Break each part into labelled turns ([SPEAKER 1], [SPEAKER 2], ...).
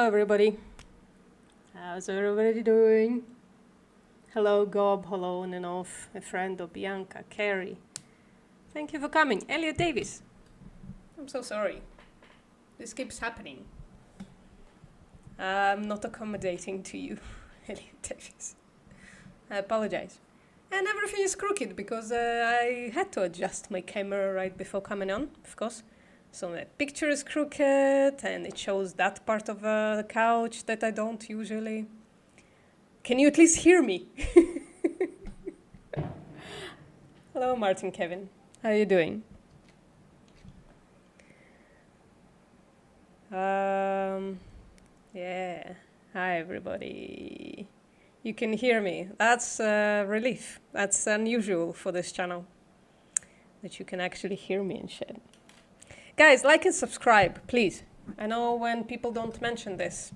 [SPEAKER 1] Hello, everybody. How's everybody doing? Hello, Gob. Hello, Nenov, a friend of Bianca, Carrie. Thank you for coming. Elliot Davis. I'm so sorry. This keeps happening. I'm not accommodating to you, Elliot Davis. I apologize. And everything is crooked because I had to adjust my camera right before coming on, of course. So the picture is crooked and it shows that part of the couch that I don't usually. Can you at least hear me? Hello, Martin Kevin. How are you doing? Yeah. Hi, everybody. You can hear me. That's a relief. That's unusual for this channel, that you can actually hear me and shit. Guys, like and subscribe, please. I know when people don't mention this,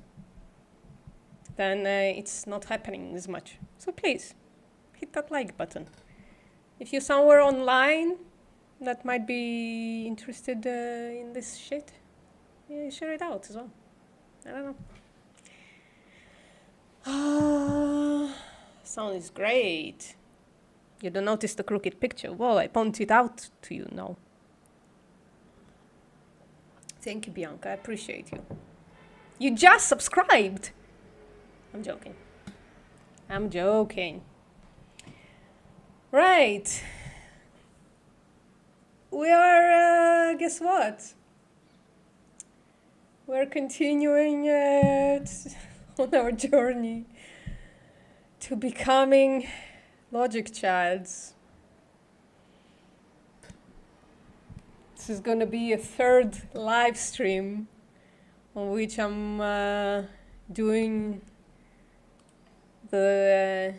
[SPEAKER 1] then it's not happening as much. So please, hit that like button. If you're somewhere online that might be interested in this shit, yeah, share it out as well. I don't know. Sound is great. You don't notice the crooked picture. Whoa, I pointed out to you now. Thank you, Bianca. I appreciate you. You just subscribed. I'm joking. I'm joking. Right. We are, guess what? We're continuing on our journey to becoming Logic Childs. This is going to be a third live stream on which I'm doing the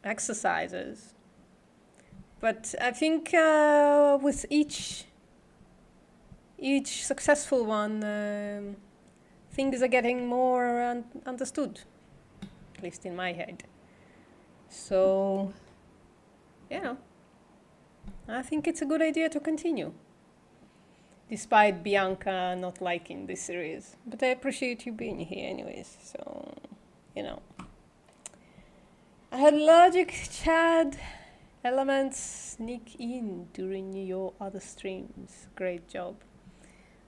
[SPEAKER 1] exercises. But I think with each successful one, things are getting more understood, at least in my head. So, yeah. I think it's a good idea to continue, despite Bianca not liking this series. But I appreciate you being here anyways, so, you know. I had Logic Chad elements sneak in during your other streams. Great job.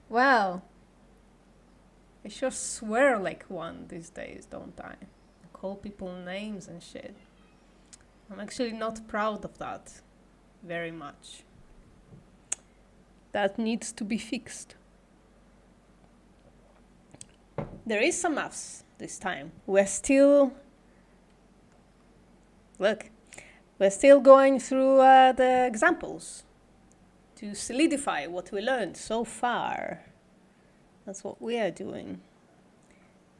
[SPEAKER 1] Wow. I sure swear like one these days, don't I? Call people names and shit. I'm actually not proud of that. Very much. That needs to be fixed. There is some maths this time. We're still going through the examples to solidify what we learned so far. That's what we are doing.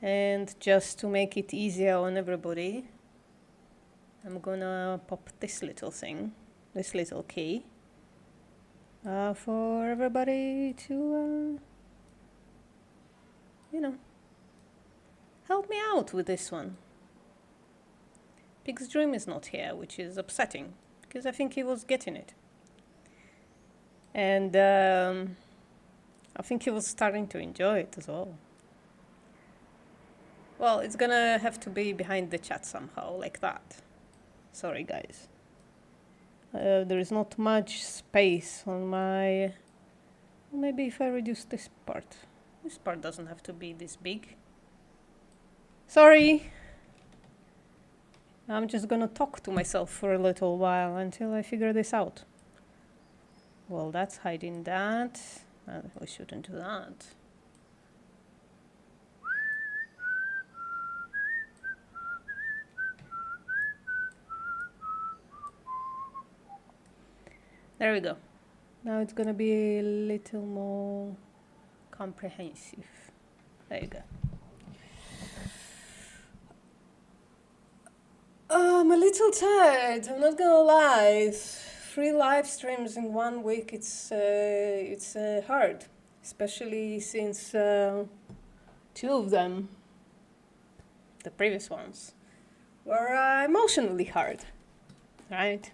[SPEAKER 1] And just to make it easier on everybody, I'm gonna pop this little thing. This little key for everybody to, you know, help me out with this one. Pig's Dream is not here, which is upsetting, because I think he was getting it. And I think he was starting to enjoy it as well. Well, it's gonna have to be behind the chat somehow, like that. Sorry, guys. There is not much space on my... Maybe if I reduce this part. This part doesn't have to be this big. Sorry! I'm just gonna talk to myself for a little while until I figure this out. Well, that's hiding that. We shouldn't do that. There we go. Now it's gonna be a little more comprehensive. There you go. I'm a little tired, I'm not gonna lie. 3 live streams in 1 week, it's hard. Especially since 2 of them, the previous ones, were emotionally hard, right?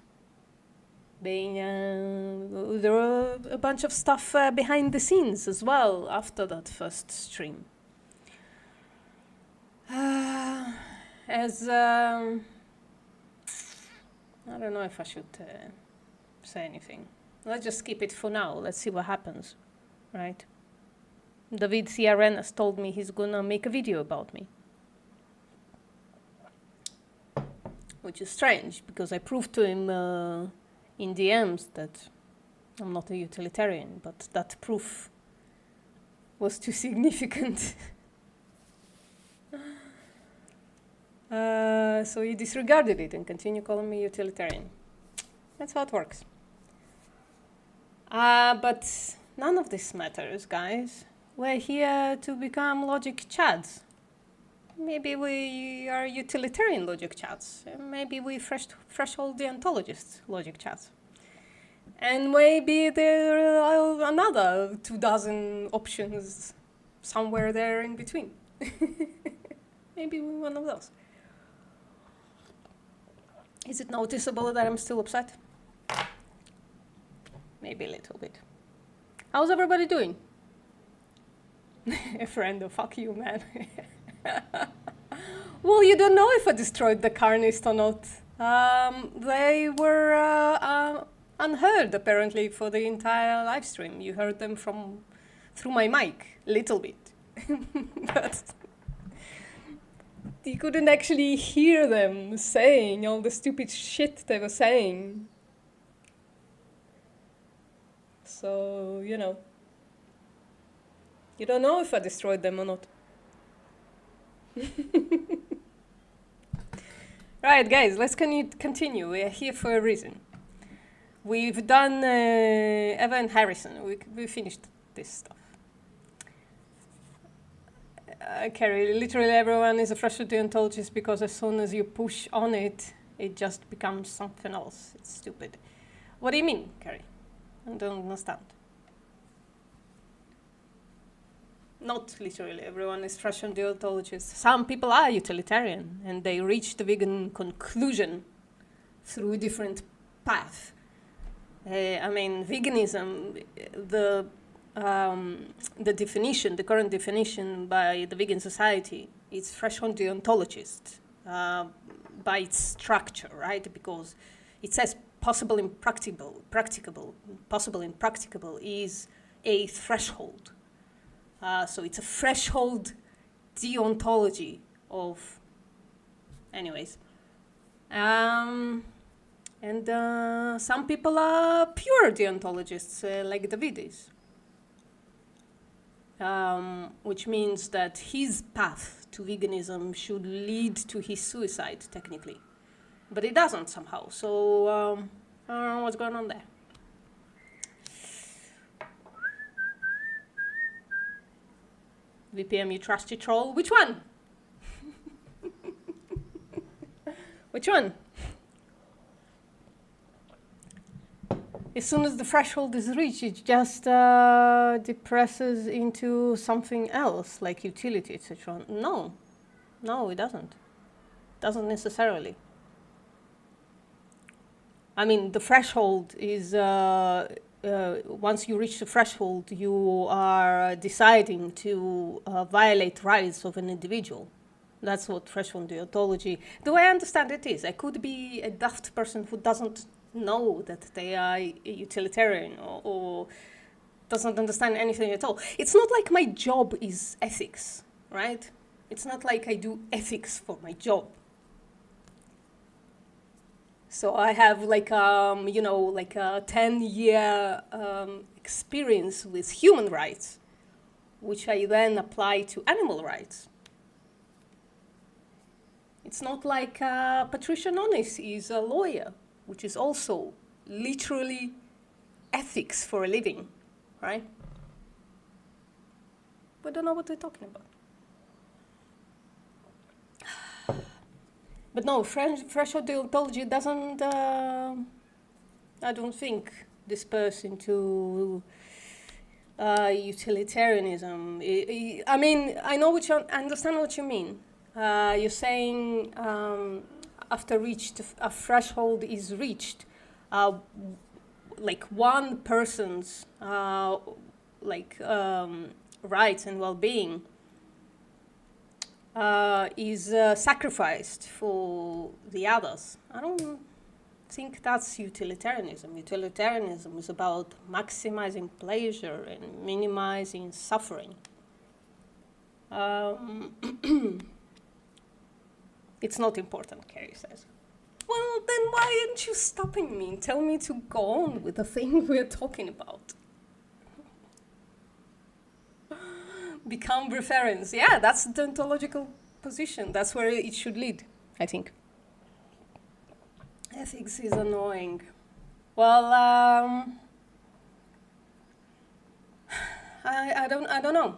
[SPEAKER 1] There were a bunch of stuff behind the scenes as well after that first stream. I don't know if I should say anything. Let's just skip it for now. Let's see what happens, right? David CRN has told me he's gonna make a video about me. Which is strange, because I proved to him in DMs that I'm not a utilitarian, but that proof was too significant. So he disregarded it and continued calling me utilitarian. That's how it works. But none of this matters, guys. We're here to become logic chads. Maybe we are utilitarian logic chads. Maybe we threshold deontologists logic chads. And maybe there are another 2,000 options somewhere there in between. Maybe we're one of those. Is it noticeable that I'm still upset? Maybe a little bit. How's everybody doing? Friendo, fuck you, man. Well, you don't know if I destroyed the Carnist or not. They were unheard, apparently, for the entire live stream. You heard them through my mic, a little bit. But you couldn't actually hear them saying all the stupid shit they were saying. So, you know. You don't know if I destroyed them or not. Right, guys, let's continue. We are here for a reason. We've done Eva and Harrison. We finished this stuff. Carrie, literally everyone is a frustrated deontologist because as soon as you push on it, it just becomes something else. It's stupid. What do you mean, Carrie? I don't understand. Not literally everyone is frustrated deontologist. Some people are utilitarian and they reach the vegan conclusion through a different path. I mean, veganism, the definition, the current definition by the Vegan Society, is threshold deontologist by its structure, right? Because it says possible and practicable. Possible and practicable is a threshold. So it's a threshold deontology of, anyways. And some people are pure deontologists, like David is. Which means that his path to veganism should lead to his suicide, technically. But it doesn't somehow, so I don't know what's going on there. VPM, you trusty troll. Which one? Which one? As soon as the threshold is reached, it just depresses into something else, like utility, etc. No, it doesn't. Doesn't necessarily. I mean, the threshold is, once you reach the threshold, you are deciding to violate rights of an individual. That's what threshold deontology, the way I understand it is. I could be a daft person who doesn't know that they are a utilitarian or doesn't understand anything at all. It's not like my job is ethics, right? It's not like I do ethics for my job. So I have like, you know, like a 10-year experience with human rights, which I then apply to animal rights. It's not like Patricia Nonis is a lawyer, which is also literally ethics for a living, right? We don't know what they're talking about. But no, threshold deontology doesn't, I don't think, disperse into utilitarianism. I mean, I understand what you mean. You're saying after a threshold is reached, like one person's rights and well-being is sacrificed for the others. I don't think that's utilitarianism. Utilitarianism is about maximizing pleasure and minimizing suffering. It's not important, Carrie says. Well, then why aren't you stopping me and tell me to go on with the thing we're talking about? Become reference. Yeah, that's the ontological position. That's where it should lead, I think. Ethics is annoying. Well, I don't know.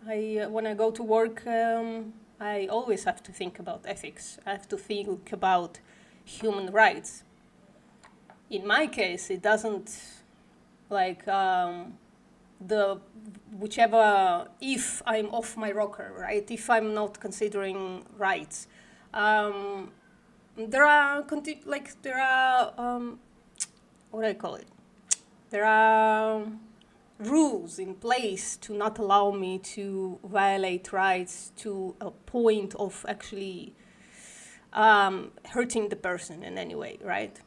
[SPEAKER 1] When I go to work, I always have to think about ethics. I have to think about human rights. In my case, it doesn't like if I'm off my rocker, right? If I'm not considering rights, there are what do I call it? There are rules in place to not allow me to violate rights to a point of actually hurting the person in any way, right?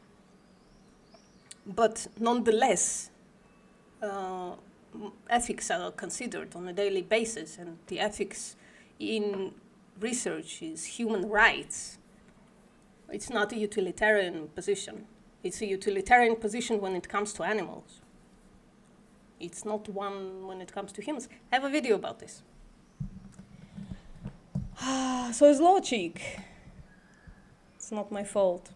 [SPEAKER 1] But nonetheless, ethics are considered on a daily basis, and the ethics in research is human rights. It's not a utilitarian position. It's a utilitarian position when it comes to animals. It's not one when it comes to humans. I have a video about this. So it's logic. It's not my fault.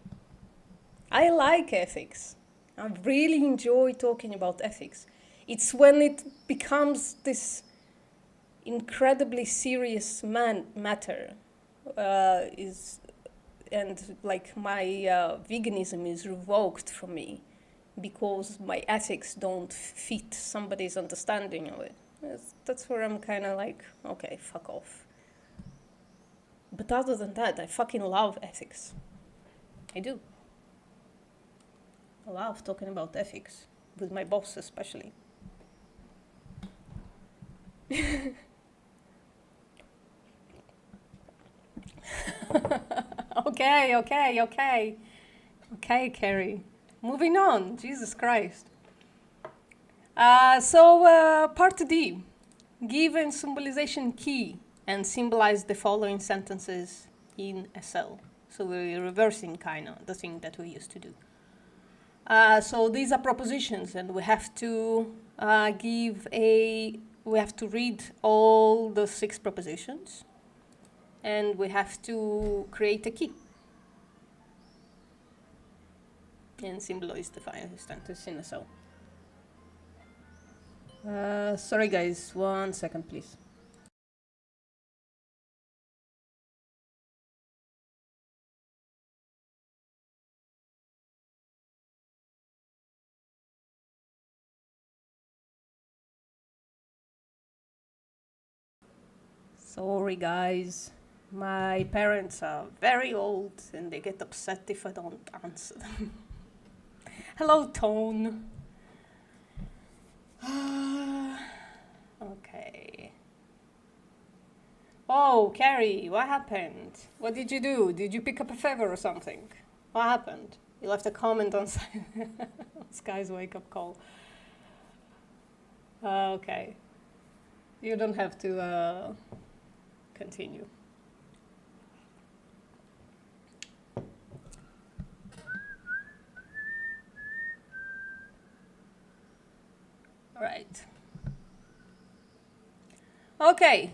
[SPEAKER 1] I like ethics. I really enjoy talking about ethics. It's when it becomes this incredibly serious matter, and like my veganism is revoked from me because my ethics don't fit somebody's understanding of it. That's where I'm kind of like, okay, fuck off. But other than that, I fucking love ethics. I do. I love talking about ethics, with my boss especially. Okay, Carrie. Moving on, Jesus Christ. Part D. Give a symbolization key and symbolize the following sentences in a cell. So we're reversing kind of the thing that we used to do. So these are propositions, and we have to we have to read all the 6 propositions, and we have to create a key and symbolize the final sentence in a cell. Sorry guys, 1 second please. Sorry guys, my parents are very old and they get upset if I don't answer them. Hello, Tone. Okay. Oh, Carrie, what happened? What did you do? Did you pick up a feather or something? What happened? You left a comment on Sky's wake-up call. Okay. You don't have to continue. Right. Okay.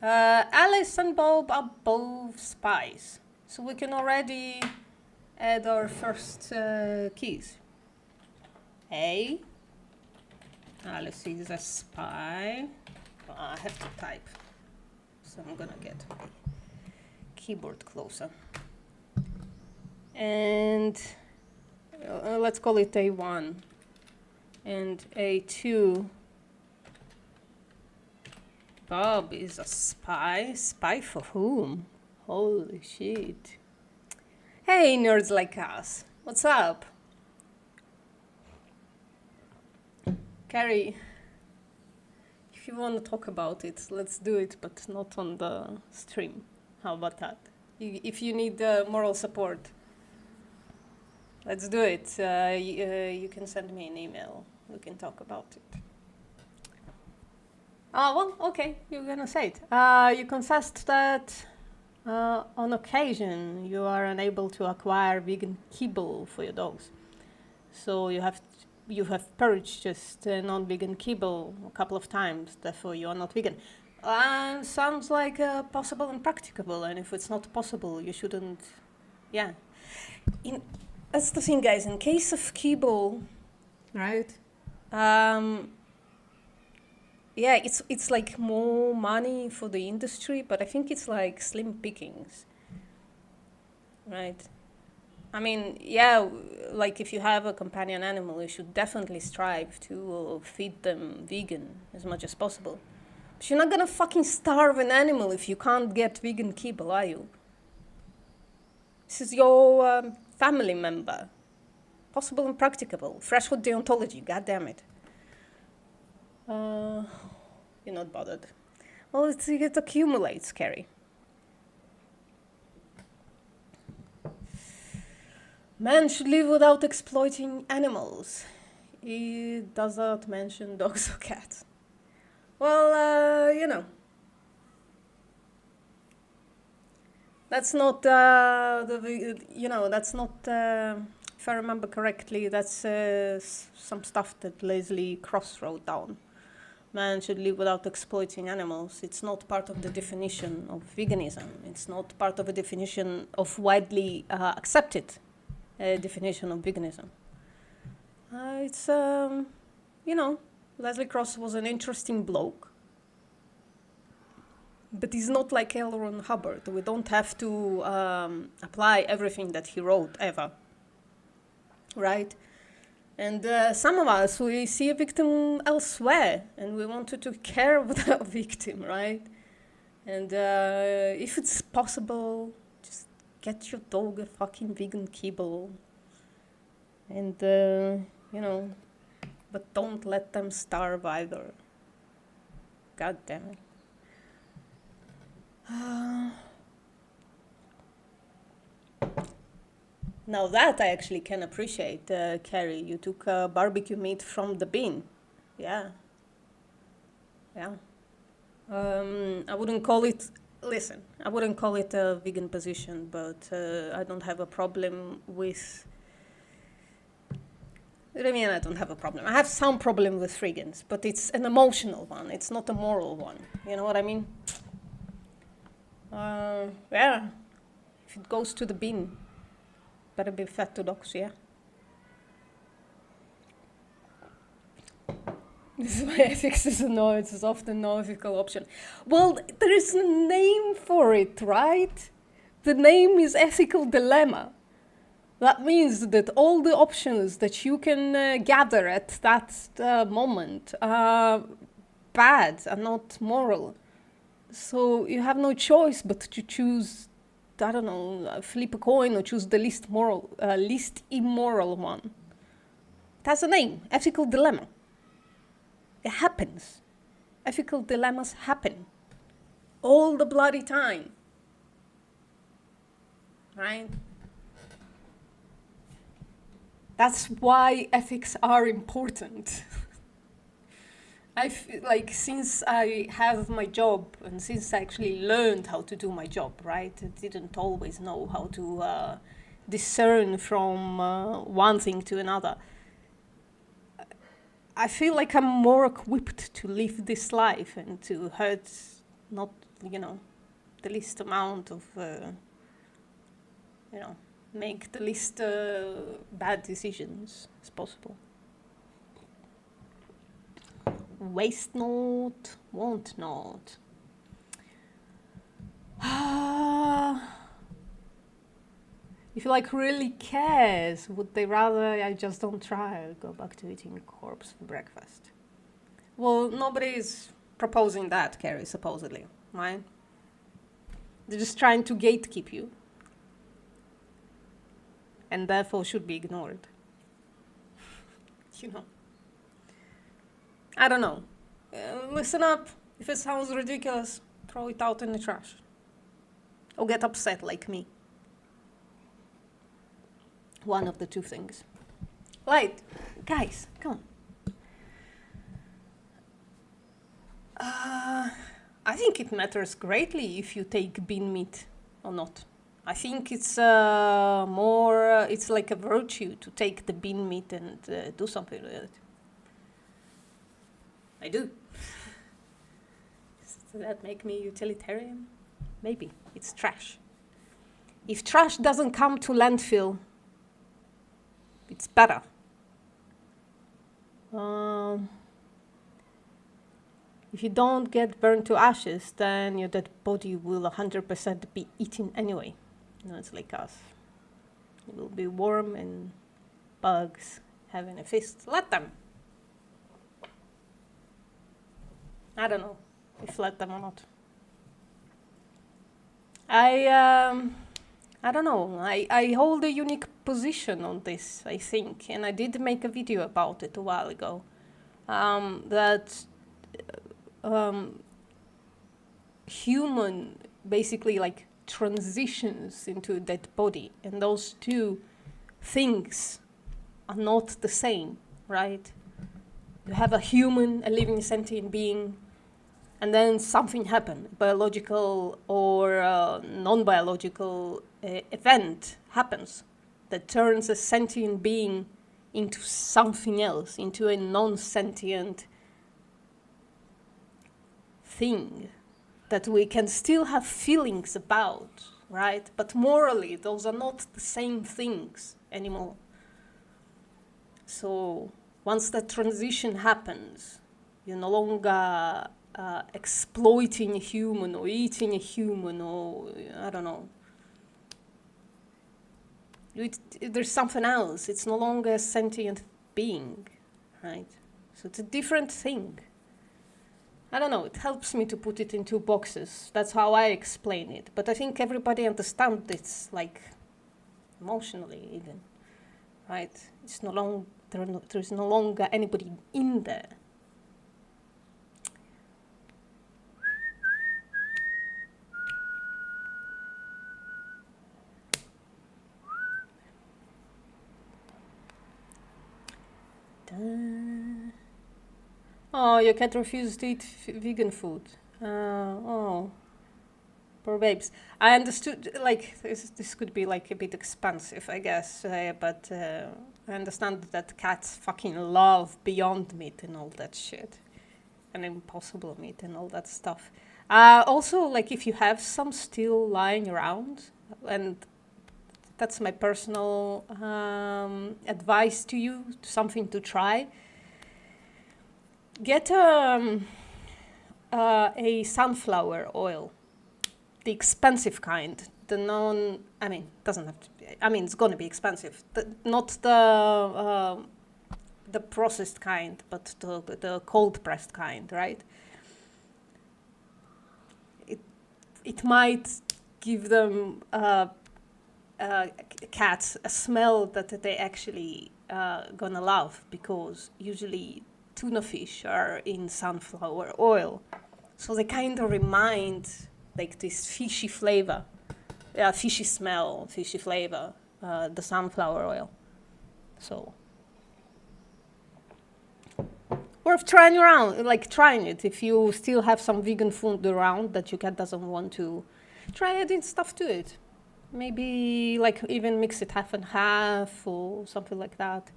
[SPEAKER 1] Alice and Bob are both spies. So we can already add our first keys. A. Alice is a spy. I have to type. So I'm gonna get my keyboard closer. And let's call it A1. And A2, Bob is a spy. Spy for whom? Holy shit. Hey, nerds like us. What's up? Carrie, if you want to talk about it, let's do it, but not on the stream. How about that? If you need moral support, let's do it. You can send me an email. We can talk about it. Well, okay, you're gonna say it. You confessed that on occasion you are unable to acquire vegan kibble for your dogs. So you have purged just non-vegan kibble a couple of times, therefore you are not vegan. Sounds like possible and practicable, and if it's not possible, you shouldn't. Yeah. That's the thing, guys. In case of kibble, right? Yeah, it's like more money for the industry, but I think it's like slim pickings, right? I mean, yeah, like if you have a companion animal, you should definitely strive to feed them vegan as much as possible. But you're not gonna fucking starve an animal if you can't get vegan kibble, are you? This is your family member. Possible and practicable. Threshold deontology, goddammit. You're not bothered. Well, it accumulates, Carrie. Man should live without exploiting animals. He does not mention dogs or cats. Well, you know. That's not, that's not, if I remember correctly, that's some stuff that Leslie Cross wrote down. Man should live without exploiting animals. It's not part of the definition of veganism. It's not part of a definition of widely accepted definition of veganism. It's, Leslie Cross was an interesting bloke. But he's not like L. Ron Hubbard. We don't have to apply everything that he wrote, ever. Right? And some of us, we see a victim elsewhere, and we want to take care of that victim, right? And if it's possible, just get your dog a fucking vegan kibble. And, but don't let them starve either. God damn it. Now that I actually can appreciate, Carrie, you took barbecue meat from the bin. Yeah. Yeah. I wouldn't call it a vegan position, but I don't have a problem with... What do you mean I don't have a problem? I have some problem with vegans, but it's an emotional one. It's not a moral one. You know what I mean? Yeah. If it goes to the bin, better be fed to dogs, yeah? This is why ethics is it's often no ethical option. Well, there is a name for it, right? The name is ethical dilemma. That means that all the options that you can gather at that moment are bad and not moral. So you have no choice but to choose, I don't know, flip a coin or choose the least immoral one. It has a name, ethical dilemma. It happens. Ethical dilemmas happen all the bloody time, right? That's why ethics are important. I feel like since I have my job and since I actually learned how to do my job, right? I didn't always know how to discern from one thing to another. I feel like I'm more equipped to live this life and to hurt not, the least amount of, make the least bad decisions as possible. Waste not, want not. If you really cares, would they rather I just don't try or go back to eating corpse for breakfast? Well, nobody is proposing that, Carrie, supposedly, right? They're just trying to gatekeep you. and therefore should be ignored. I don't know. Listen up. If it sounds ridiculous, throw it out in the trash. Or get upset like me. One of the two things. Right, guys, come on. I think it matters greatly if you take bean meat or not. I think it's it's like a virtue to take the bean meat and do something with it. I do. Does that make me utilitarian? Maybe. It's trash. If trash doesn't come to landfill, it's better. If you don't get burned to ashes, then your dead body will 100% be eaten anyway. It's like us. It will be worm and bugs having a feast. Let them. I don't know if let them or not. I don't know. I hold a unique position on this, I think, and I did make a video about it a while ago. That human basically like transitions into a dead body, and those two things are not the same, right? You have a human, a living sentient being, and then something happens, biological or non-biological event happens that turns a sentient being into something else, into a non-sentient thing that we can still have feelings about, right? But morally, those are not the same things anymore. So once that transition happens, you're no longer exploiting a human or eating a human or, I don't know. There's something else. It's no longer a sentient being, right? So it's a different thing. I don't know, it helps me to put it in two boxes. That's how I explain it. But I think everybody understands this, like, emotionally even, right? It's no longer, there's no longer anybody in there. Oh, your cat refuses to eat vegan food. Oh, poor babes. I understood, like, this could be, like, a bit expensive, I guess, but I understand that cats fucking love Beyond Meat and all that shit. And Impossible Meat and all that stuff. Also, like, if you have some still lying around, and that's my personal advice to you, something to try. Get a sunflower oil, the expensive kind, doesn't have to be, it's going to be expensive. Not the processed kind, but the cold pressed kind, right? It might give them cats a smell that they actually gonna love, because usually tuna fish are in sunflower oil, so they kind of remind like this fishy flavor, fishy smell, fishy flavor, the sunflower oil. So worth trying it if you still have some vegan food around that your cat doesn't want to. Try adding stuff to it. Maybe like even mix it half and half or something like that.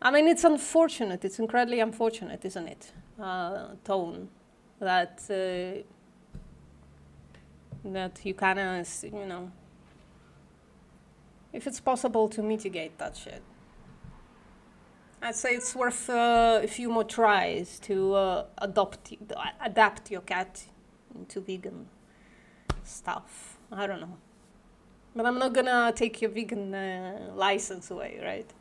[SPEAKER 1] It's unfortunate. It's incredibly unfortunate, isn't it? Tone that you kind of, if it's possible to mitigate that shit. I'd say it's worth a few more tries to adapt your cat into vegan stuff. I don't know. But I'm not gonna take your vegan license away, right?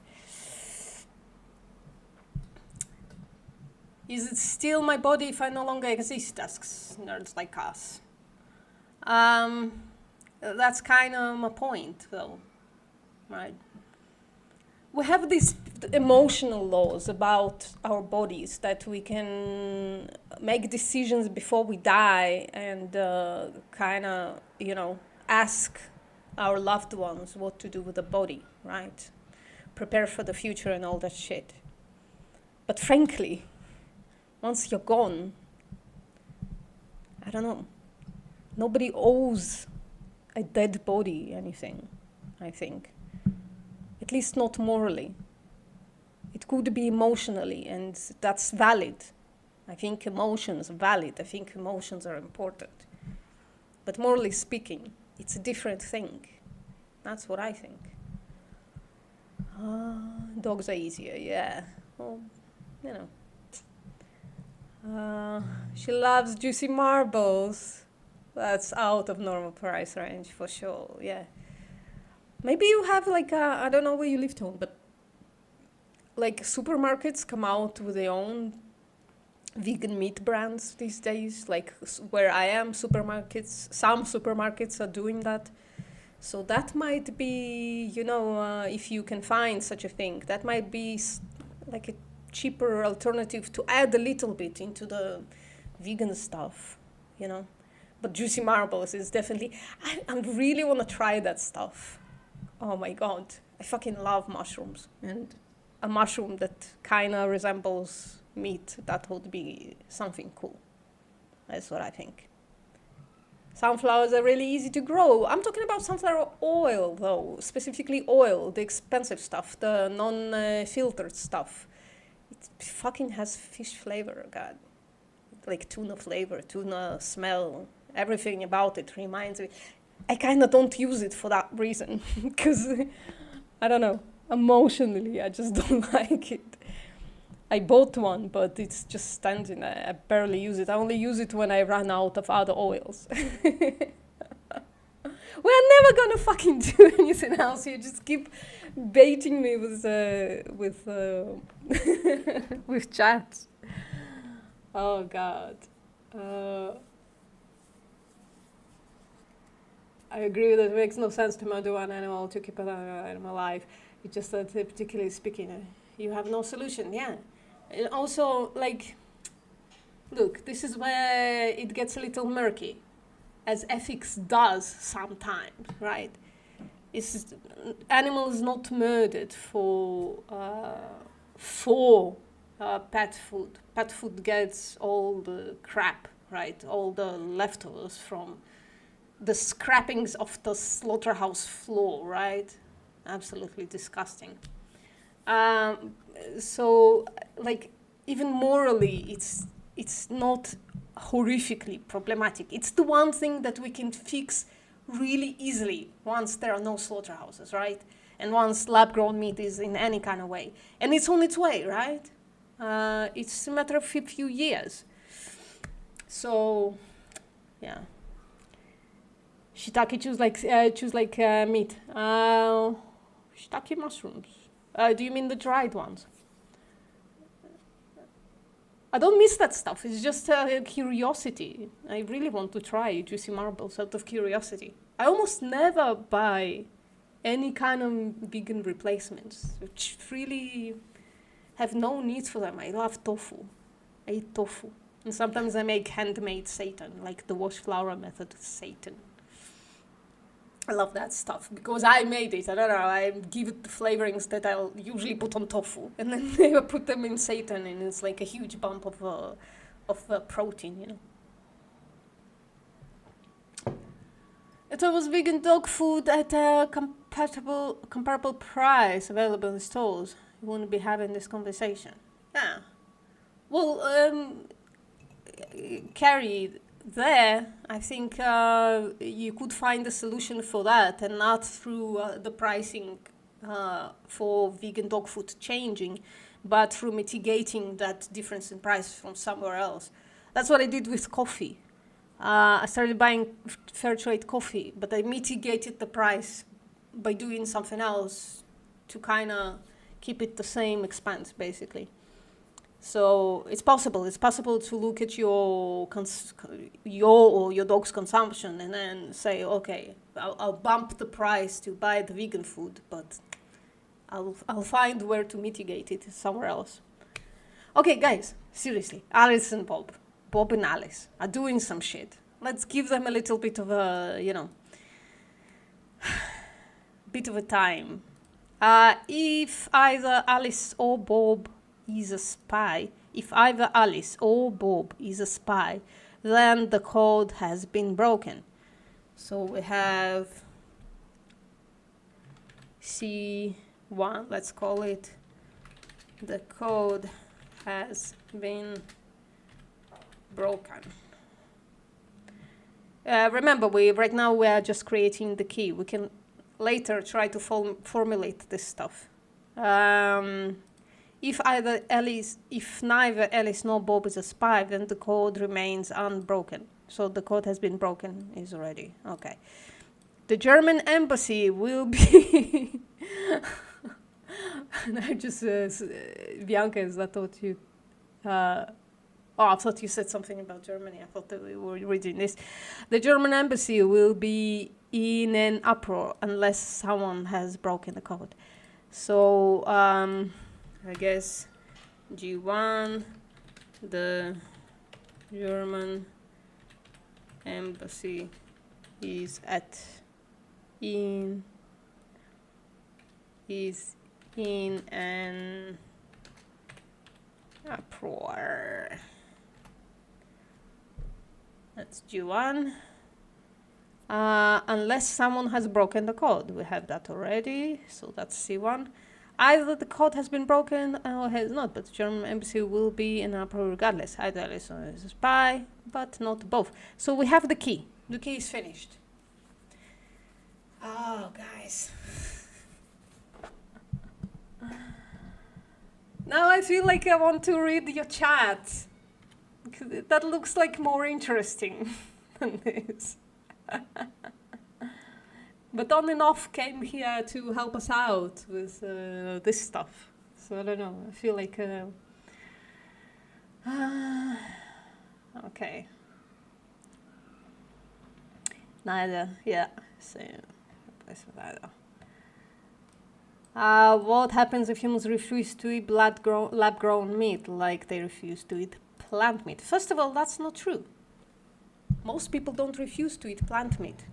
[SPEAKER 1] Is it still my body if I no longer exist, asks nerds like us. That's kind of my point, though. right? We have these emotional laws about our bodies that we can make decisions before we die and kind of, ask our loved ones what to do with the body, right? Prepare for the future and all that shit. But frankly, once you're gone, I don't know. Nobody owes a dead body anything, I think. At least not morally. It could be emotionally, and that's valid. I think emotions are valid. I think emotions are important. But morally speaking, it's a different thing. That's what I think. Dogs are easier, yeah. Well, she loves juicy marbles. That's out of normal price range for sure, yeah. Maybe you have I don't know where you live, Tone, but supermarkets come out with their own vegan meat brands these days. Where I am, some supermarkets are doing that. So that might be, if you can find such a thing, that might be a cheaper alternative to add a little bit into the vegan stuff, But juicy marbles is definitely, I really want to try that stuff. Oh my God, I fucking love mushrooms, and a mushroom that kind of resembles meat, that would be something cool. That's what I think. Sunflowers are really easy to grow. I'm talking about sunflower oil, though, specifically oil, the expensive stuff, the non-filtered stuff. It fucking has fish flavor, God. Tuna flavor, tuna smell, everything about it reminds me. I kind of don't use it for that reason, because, I don't know, emotionally, I just don't like it. I bought one, but it's just standing. I barely use it. I only use it when I run out of other oils. We're never gonna fucking do anything else. You just keep baiting me with with chats. Oh God. I agree that it makes no sense to murder one animal to keep another animal alive. It's just that, particularly speaking, you have no solution. Yeah. And also, look, this is where it gets a little murky, as ethics does sometimes, right? Animals not murdered for pet food. Pet food gets all the crap, right? All the leftovers from the scrappings of the slaughterhouse floor, right? Absolutely disgusting. So, even morally, it's not horrifically problematic. It's the one thing that we can fix really easily once there are no slaughterhouses, right? And once lab-grown meat is in any kind of way. And it's on its way, right? It's a matter of a few years. So, yeah. Shiitake choose meat. Shiitake mushrooms. Do you mean the dried ones? I don't miss that stuff. It's just a curiosity. I really want to try juicy marbles out of curiosity. I almost never buy any kind of vegan replacements, which really have no need for them. I love tofu. I eat tofu. And sometimes I make handmade seitan, like the wash flour method seitan. I love that stuff because I made it. I don't know. I give it the flavorings that I'll usually put on tofu, and then I put them in seitan, and it's like a huge bump of protein, If there was vegan dog food at a comparable price available in stores, we wouldn't be having this conversation. Yeah. Well, Carrie, there, I think you could find a solution for that, and not through the pricing for vegan dog food changing, but through mitigating that difference in price from somewhere else. That's what I did with coffee. I started buying fair trade coffee, but I mitigated the price by doing something else to kind of keep it the same expense, basically. So it's possible. It's possible to look at your dog's consumption and then say, okay, I'll bump the price to buy the vegan food, but I'll find where to mitigate it somewhere else. Okay, guys, seriously, Alice and Bob and Alice are doing some shit. Let's give them a little bit of a, bit of a time. If either Alice or Bob is a spy, then the code has been broken. So we have C1, let's call it, the code has been broken. Remember, right now we are just creating the key. We can later try to formulate this stuff. If neither Alice nor Bob is a spy, then the code remains unbroken. So the code has been broken is already okay. The German embassy will be. I just Bianca, is that what you? I thought you said something about Germany. I thought that we were reading this. The German embassy will be in an uproar unless someone has broken the code. So I guess G1, the German embassy is in an uproar. That's G1. Unless someone has broken the code. We have that already, so that's C1. Either the code has been broken or has not, but the German embassy will be in uproar regardless. Either Alice is a spy, but not both. So we have the key. The key is finished. Oh, guys. Now I feel like I want to read your chat. That looks like more interesting than this. But On and Off came here to help us out with this stuff. So I don't know, I feel like... okay. Neither, yeah. So, neither. What happens if humans refuse to eat lab-grown meat like they refuse to eat plant meat? First of all, that's not true. Most people don't refuse to eat plant meat.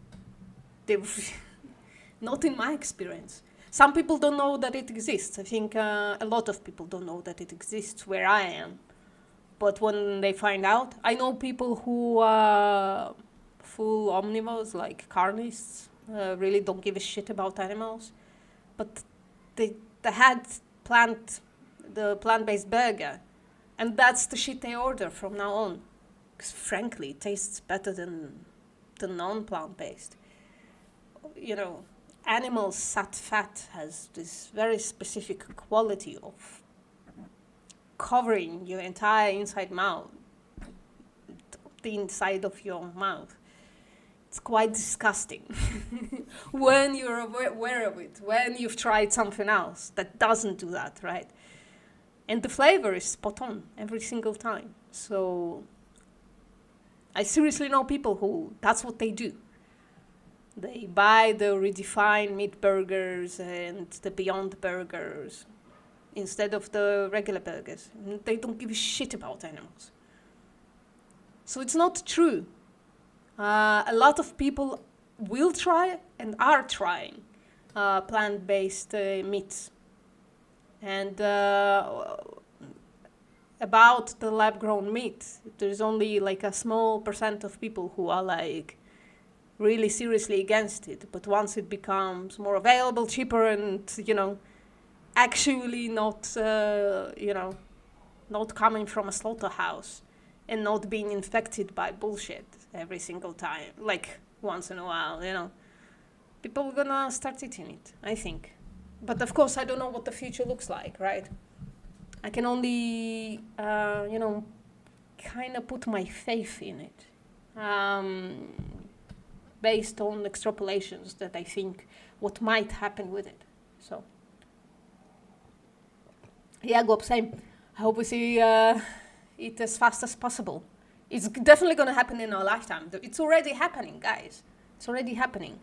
[SPEAKER 1] Not in my experience. Some people don't know that it exists. I think a lot of people don't know that it exists where I am. But when they find out, I know people who are full omnivores, like carnists, really don't give a shit about animals. But they had the plant-based burger, and that's the shit they order from now on. Because frankly, it tastes better than the non-plant-based. Animal fat has this very specific quality of covering your entire inside mouth, the inside of your mouth. It's quite disgusting when you're aware of it, when you've tried something else that doesn't do that, right? And the flavor is spot on every single time. So I seriously know people who, that's what they do. They buy the redefined meat burgers and the Beyond burgers instead of the regular burgers. They don't give a shit about animals. So it's not true. A lot of people will try and are trying plant-based meats. And about the lab-grown meat, there's only like a small percent of people who are like really seriously against it. But once it becomes more available, cheaper, and actually not not coming from a slaughterhouse and not being infected by bullshit every single time, like once in a while, people are gonna start eating it, I think. But of course, I don't know what the future looks like, right? I can only, kind of put my faith in it, based on extrapolations that I think what might happen with it. So, yeah, Gob, same. I hope we see it as fast as possible. It's definitely going to happen in our lifetime. It's already happening, guys. It's already happening.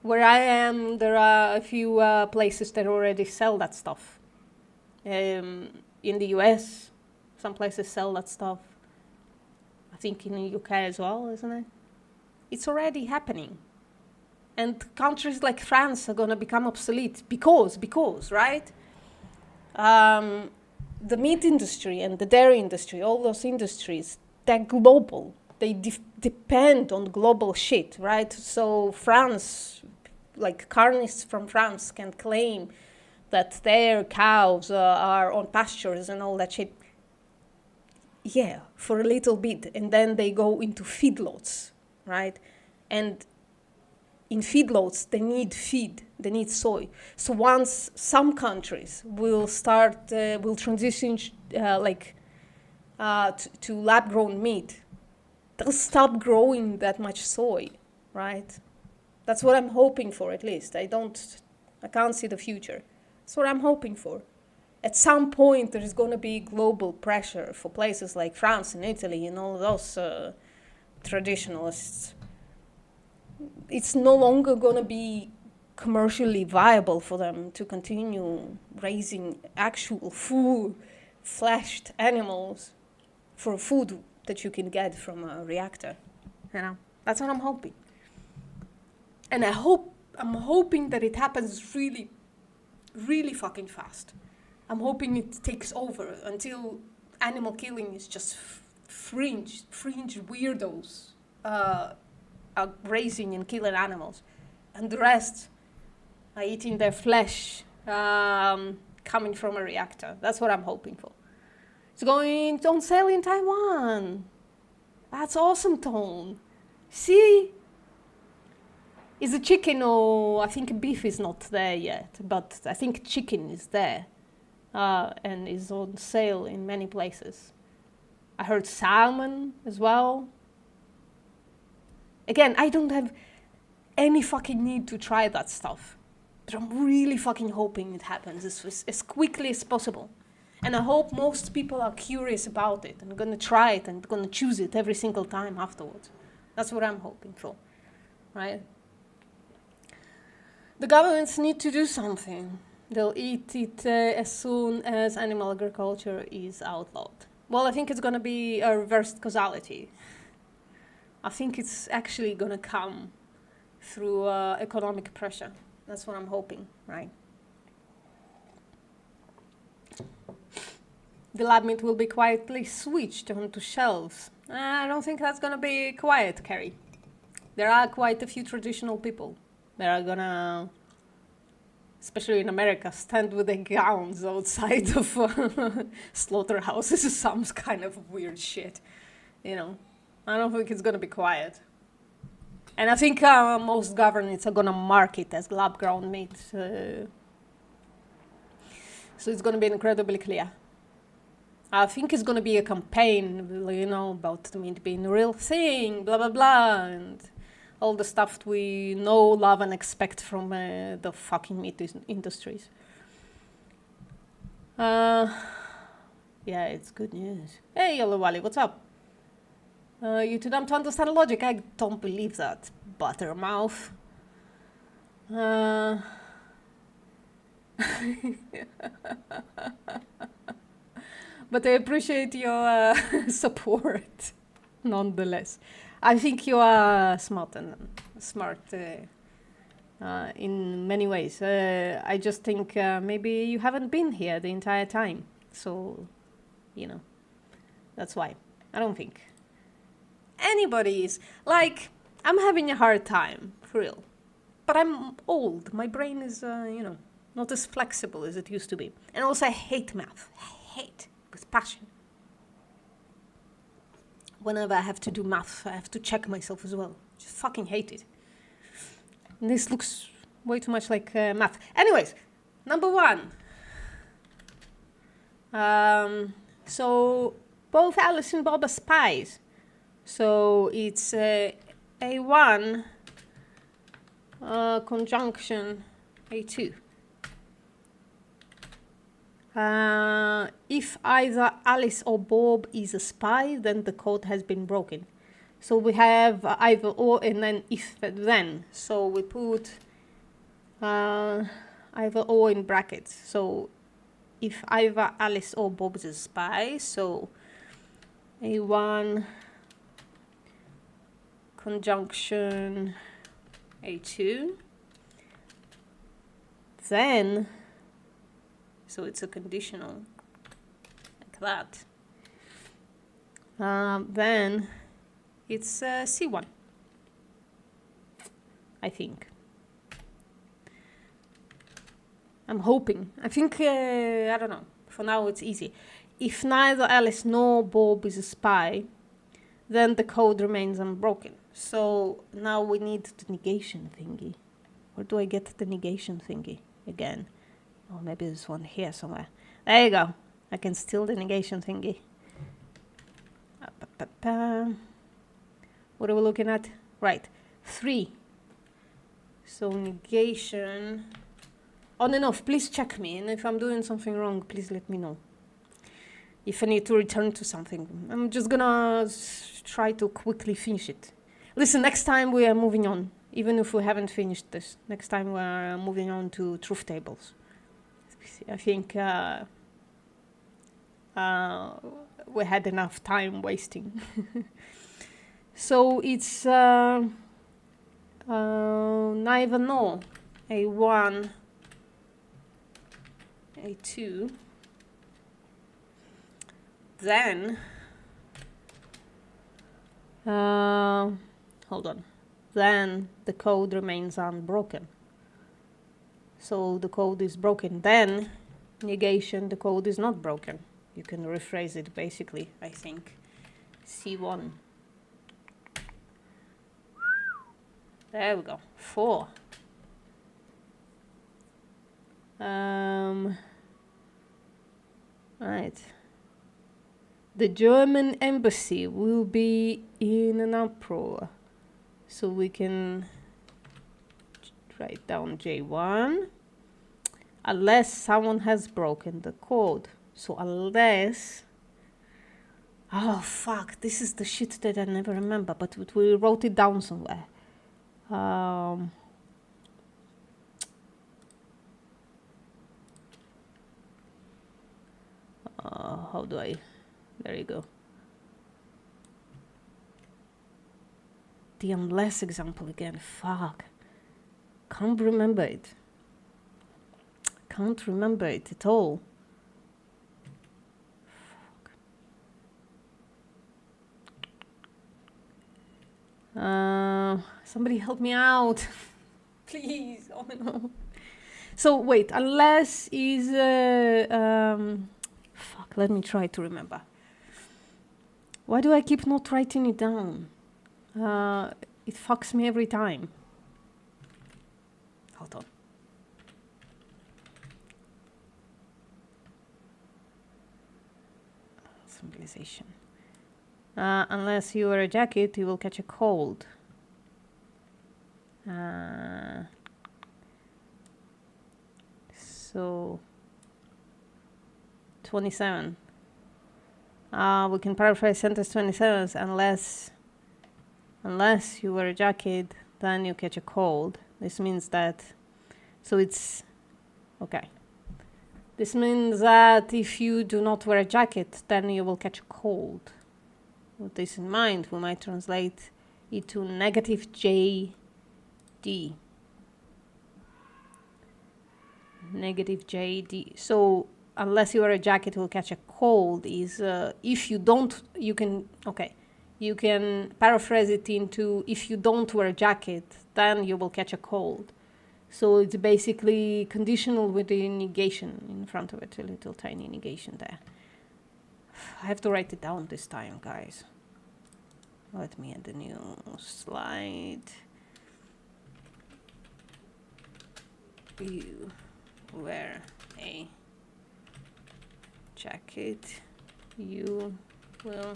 [SPEAKER 1] Where I am, there are a few places that already sell that stuff. In the US, some places sell that stuff. I think in the UK as well, isn't it? It's already happening. And countries like France are going to become obsolete because, right? The meat industry and the dairy industry, all those industries, they're global. They depend on global shit, right? So France, like carnists from France can claim that their cows are on pastures and all that shit. Yeah, for a little bit. And then they go into feedlots, right? And in feedlots, they need feed, they need soy. So once some countries will transition to lab-grown meat, they'll stop growing that much soy, right? That's what I'm hoping for, at least. I can't see the future. That's what I'm hoping for. At some point, there is going to be global pressure for places like France and Italy and all those traditionalists. It's no longer going to be commercially viable for them to continue raising actual full-fleshed animals for food that you can get from a reactor. You know, that's what I'm hoping. And I'm hoping that it happens really, really fucking fast. I'm hoping it takes over until animal killing is just fringe weirdos are grazing and killing animals, and the rest are eating their flesh coming from a reactor. That's what I'm hoping for. It's going on sale in Taiwan. That's awesome, Tone. See? Is the chicken, or I think beef is not there yet, but I think chicken is there and is on sale in many places. I heard salmon as well. Again, I don't have any fucking need to try that stuff, but I'm really fucking hoping it happens as quickly as possible. And I hope most people are curious about it and gonna try it and gonna choose it every single time afterwards. That's what I'm hoping for, right? The governments need to do something. They'll eat it as soon as animal agriculture is outlawed. Well, I think it's gonna be a reversed causality. I think it's actually gonna come through economic pressure. That's what I'm hoping, right? The lab meat will be quietly switched onto shelves. I don't think that's gonna be quiet, Carrie. There are quite a few traditional people that are gonna, especially in America, stand with their gowns outside of slaughterhouses or some kind of weird shit, you know. I don't think it's gonna be quiet. And I think most governments are gonna mark it as lab-grown meat. So it's gonna be incredibly clear. I think it's gonna be a campaign, you know, about the meat being a real thing, blah, blah, blah, and all the stuff we know, love, and expect from the fucking meat industries. Yeah, it's good news. Hey, Yellow Wally, what's up? You too dumb to understand the logic. I don't believe that, Buttermouth. But I appreciate your support, nonetheless. I think you are smart in many ways. I just think maybe you haven't been here the entire time. So, you know, that's why. I don't think anybody is. Like, I'm having a hard time, for real. But I'm old. My brain is, you know, not as flexible as it used to be. And also, I hate math. I hate with passion. Whenever I have to do math, I have to check myself as well. Just fucking hate it. And this looks way too much like math. Anyways, number one. So both Alice and Bob are spies. So it's A1 conjunction A2. If either Alice or Bob is a spy, then the code has been broken. So we have either or and then if then. So we put either or in brackets. So if either Alice or Bob is a spy, so A1 conjunction A2, then, so it's a conditional, like that. Then it's C1, I think. I'm hoping. I think, I don't know. For now, it's easy. If neither Alice nor Bob is a spy, then the code remains unbroken. So now we need the negation thingy. Where do I get the negation thingy again? Oh, maybe there's one here somewhere. There you go. I can steal the negation thingy. What are we looking at? Right, 3. So negation on and off. Please check me, and if I'm doing something wrong, please let me know. If I need to return to something, I'm just gonna try to quickly finish it. Listen, next time we are moving on, even if we haven't finished this. Next time we're moving on to truth tables. I think we had enough time wasting. So it's neither nor. A1, A2. Then, hold on. Then the code remains unbroken. So the code is broken. Then, negation, the code is not broken. You can rephrase it basically, I think. C1. There we go. 4. Right. The German embassy will be in an uproar. So we can write down J1. Unless someone has broken the code. So unless... Oh, fuck. This is the shit that I never remember. But we wrote it down somewhere. How do I... There you go. The unless example again. Fuck. Can't remember it. Can't remember it at all. Fuck. Somebody help me out. Please. Oh no. So wait, unless is... fuck, let me try to remember. Why do I keep not writing it down? It fucks me every time. Hold on. Symbolization. Unless you wear a jacket, you will catch a cold. So 27. We can paraphrase sentence 27 unless you wear a jacket, then you catch a cold. This means that, so it's, okay. This means that if you do not wear a jacket, then you will catch a cold. With this in mind, we might translate it to negative JD. Negative JD. So unless you wear a jacket, will catch a cold is if you don't, you can, okay, you can paraphrase it into if you don't wear a jacket, then you will catch a cold. So it's basically conditional with the negation in front of it, a little tiny negation there. I have to write it down this time, guys. Let me add a new slide. You wear a jacket, you will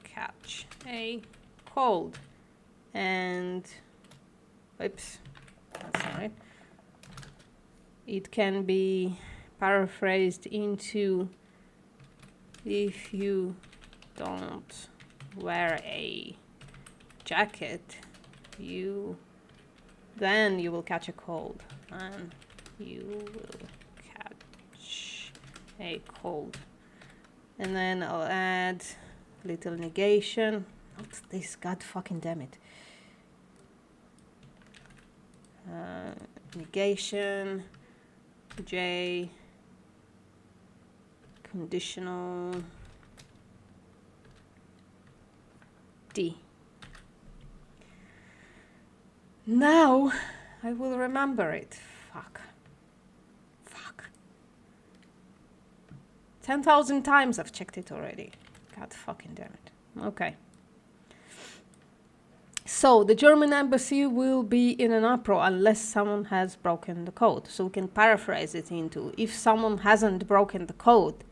[SPEAKER 1] catch a cold. And oops, that's all right. It can be paraphrased into if you don't wear a jacket, then you will catch a cold, and you will catch a cold. And then I'll add little negation. Not this, god fucking damn it. Negation, J, conditional, D. Now I will remember it. Fuck. 10,000 times I've checked it already. God fucking damn it. Okay. So the German embassy will be in an uproar unless someone has broken the code. So we can paraphrase it into, if someone hasn't broken the code,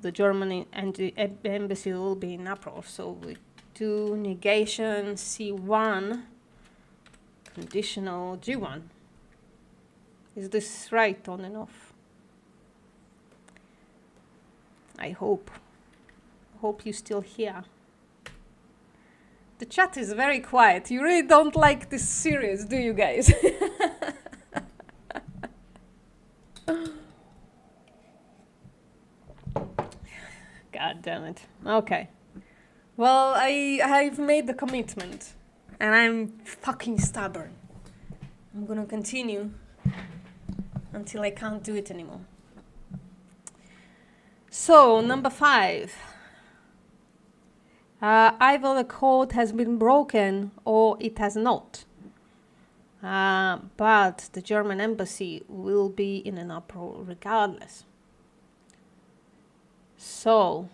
[SPEAKER 1] the German embassy will be in uproar. So we do negation C1, conditional G1. Is this right, on and off? I hope you're still here. The chat is very quiet. You really don't like this series, do you guys? God damn it. Okay. Well, I've made the commitment, and I'm fucking stubborn. I'm gonna continue until I can't do it anymore. So, number 5. Either the code has been broken or it has not. But the German embassy will be in an uproar regardless. So,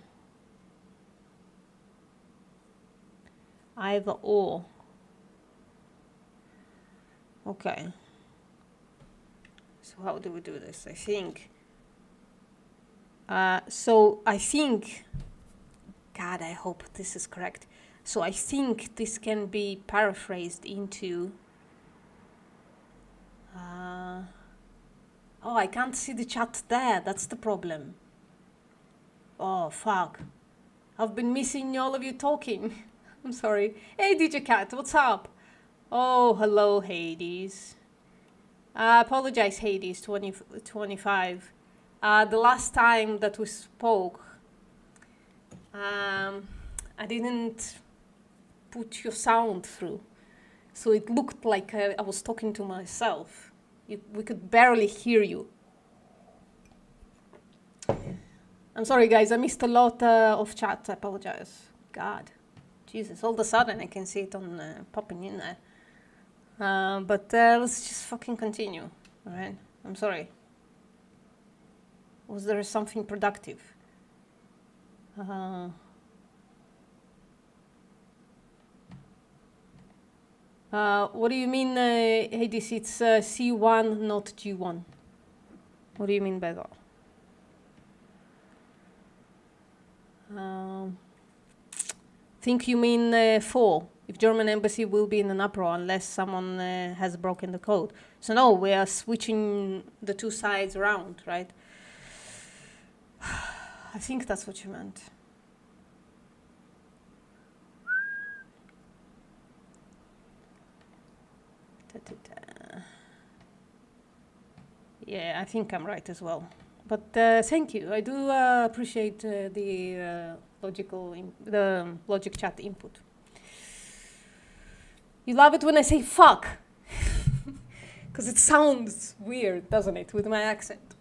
[SPEAKER 1] either or. Okay. So how do we do this? I think. God, I hope this is correct. So I think this can be paraphrased into... oh, I can't see the chat there. That's the problem. Oh, fuck. I've been missing all of you talking. I'm sorry. Hey, DJ Cat, what's up? Oh, hello, Hades. I apologize, Hades, 25. The last time that we spoke, I didn't put your sound through. So it looked like I was talking to myself. We could barely hear you. I'm sorry, guys. I missed a lot of chat. I apologize. God. Jesus. All of a sudden, I can see it on popping in there. But let's just fucking continue. All right? I'm sorry. Was there something productive? What do you mean, Hades? It's C1, not G1. What do you mean by that? Think you mean 4. If German embassy will be in an uproar unless someone has broken the code. So no, we are switching the two sides around, right? I think that's what you meant. Yeah, I think I'm right as well. But thank you. I do appreciate the logic chat input. You love it when I say fuck. Because it sounds weird, doesn't it, with my accent?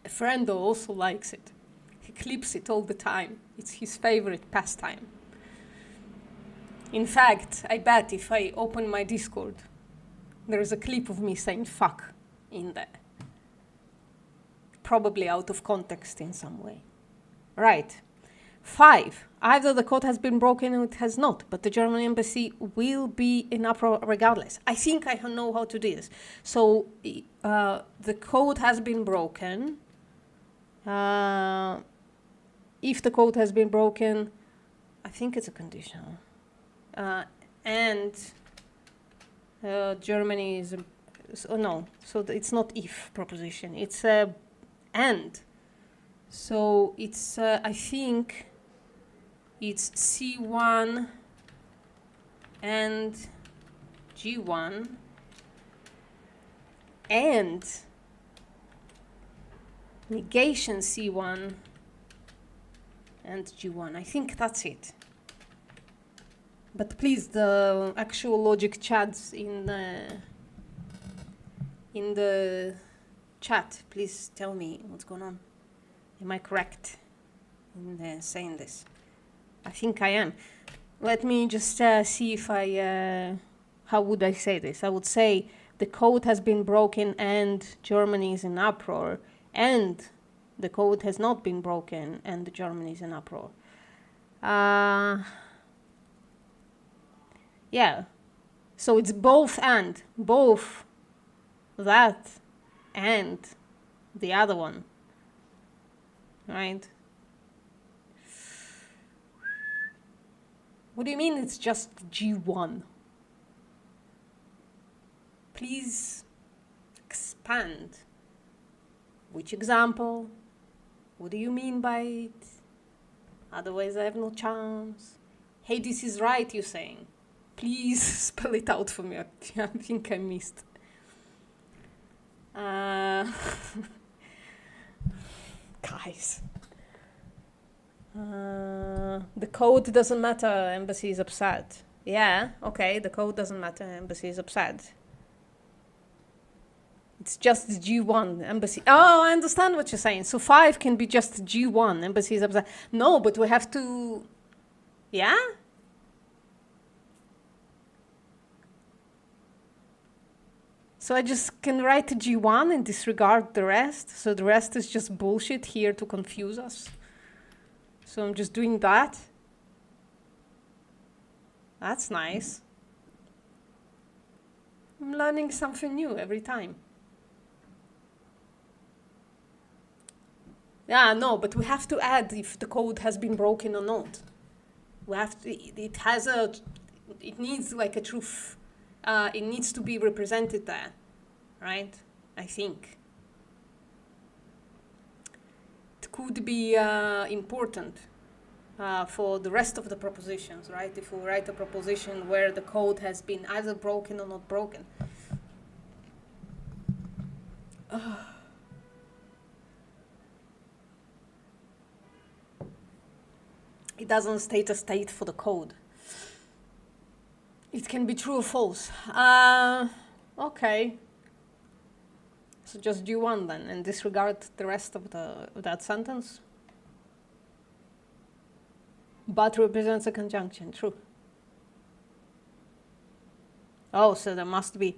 [SPEAKER 1] A friend also likes it. He clips it all the time. It's his favorite pastime. In fact, I bet if I open my Discord, there's a clip of me saying fuck in there. Probably out of context in some way. Right. 5. Either the code has been broken or it has not, but the German embassy will be in uproar regardless. I think I know how to do this. So the code has been broken. If the code has been broken, I think it's a conditional. And Germany is, no, so it's not if proposition, it's and. So it's, I think it's C1 and G1 and negation C1 and G1. I think that's it. But please, the actual logic chats in the chat, please tell me what's going on. Am I correct in saying this? I think I am. Let me just see if I, how would I say this? I would say the code has been broken and Germany is in uproar, and the code has not been broken and Germany is in uproar. Yeah, so it's both and, both that and the other one, right? What do you mean it's just G1? Please expand. Which example? What do you mean by it? Otherwise I have no chance. Hey, this is right, you're saying. Please spell it out for me. I think I missed. Guys. The code doesn't matter, embassy is upset. Yeah, okay, the code doesn't matter, embassy is upset. It's just G1, embassy. Oh, I understand what you're saying. So 5 can be just G1, embassy is upset. No, but we have to... Yeah? So I just can write G1 and disregard the rest. So the rest is just bullshit here to confuse us. So I'm just doing that. That's nice. I'm learning something new every time. Yeah, no, but we have to add if the code has been broken or not. We have to, it needs like a truth. It needs to be represented there, right? I think. It could be important for the rest of the propositions, right? If we write a proposition where the code has been either broken or not broken. It doesn't state a state for the code. It can be true or false. Okay. So just do one then and disregard the rest of that sentence. But represents a conjunction, true. Oh, so there must be.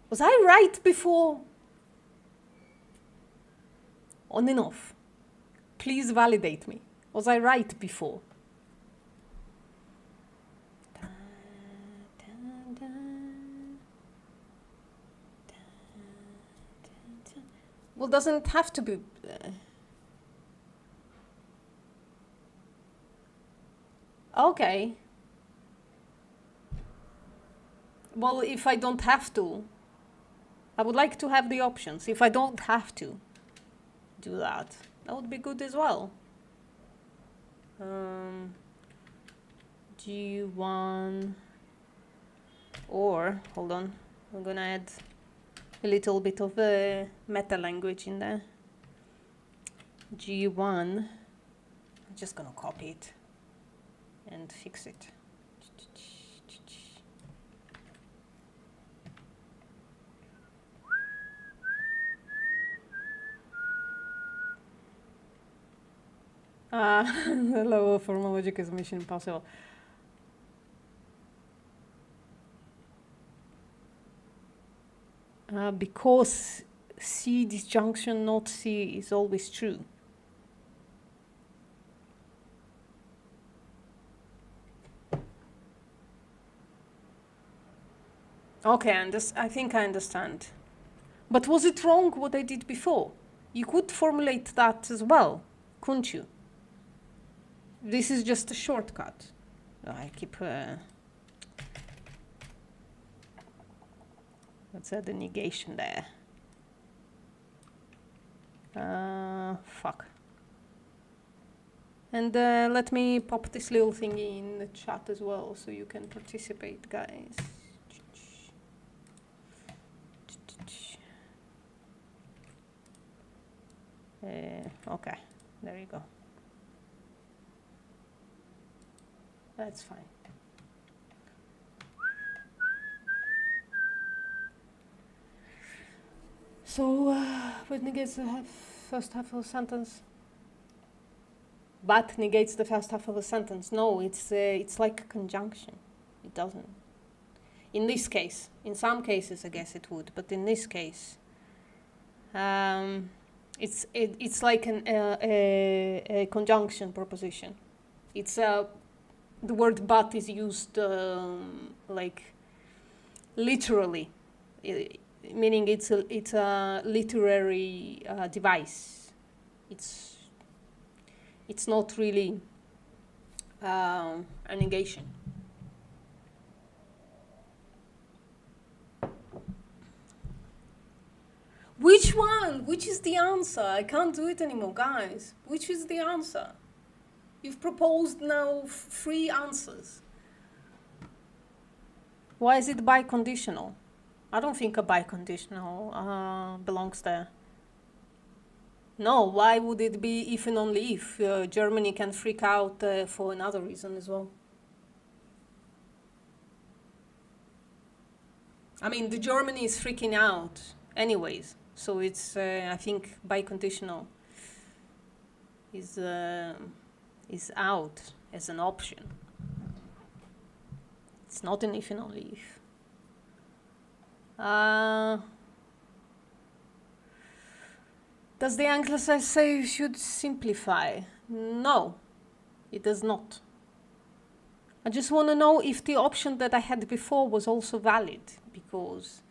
[SPEAKER 1] Was I right before? On and off. Please validate me. Was I right before? Well, doesn't have to be. Okay. Well, if I don't have to, I would like to have the options. If I don't have to do that, that would be good as well. G1 or, hold on, I'm gonna add a little bit of a meta language in there. G1, I'm just gonna copy it and fix it. The level of formal logic is mission impossible. Because C disjunction not C is always true. Okay, I think I understand. But was it wrong what I did before? You could formulate that as well, couldn't you? This is just a shortcut. I keep... let's add the negation there. Fuck. And let me pop this little thingy in the chat as well, so you can participate, guys. Okay, there you go. That's fine. So, what negates the first half of the sentence? But negates the first half of the sentence. No, it's like a conjunction. It doesn't. In this case, in some cases, I guess it would, but in this case, it's like a conjunction proposition. It's the word "but" is used like literally, meaning it's a literary device. It's not really a negation. Which one? Which is the answer? I can't do it anymore, guys. Which is the answer? You've proposed now 3 answers. Why is it biconditional? I don't think a biconditional belongs there. No, why would it be if and only if? Germany can freak out for another reason as well. I mean, the Germany is freaking out anyways. So it's, I think, biconditional is out as an option. It's not an if and only if. Does the Anglicized say you should simplify? No, it does not. I just want to know if the option that I had before was also valid, because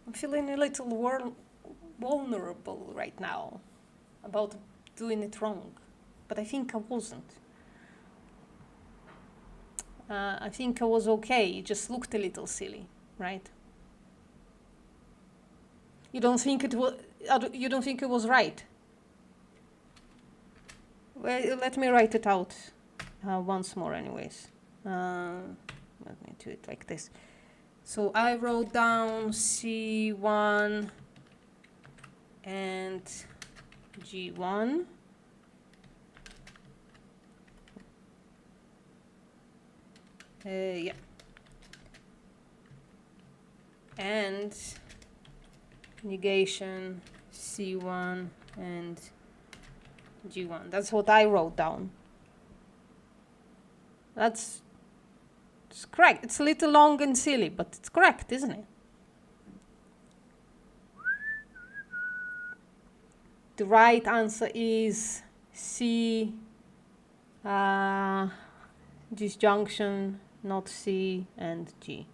[SPEAKER 1] I'm feeling a little vulnerable right now about doing it wrong, but I think I wasn't. I think I was okay, it just looked a little silly, right? You don't think it was right? Well, let me write it out once more anyways. Let me do it like this. So I wrote down C1 and G1. Yeah. And negation C1 and G1. That's what I wrote down. It's correct. It's a little long and silly, but it's correct, isn't it? The right answer is C, disjunction, not C and G.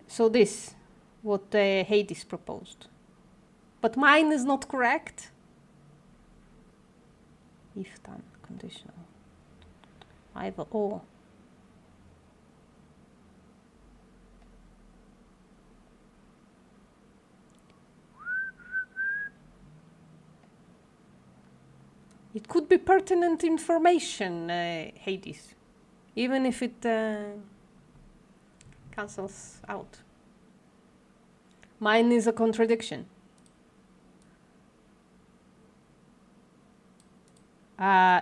[SPEAKER 1] So this, what Hades proposed. But mine is not correct. If done, conditional. Either or. It could be pertinent information, Hades, even if it cancels out. Mine is a contradiction.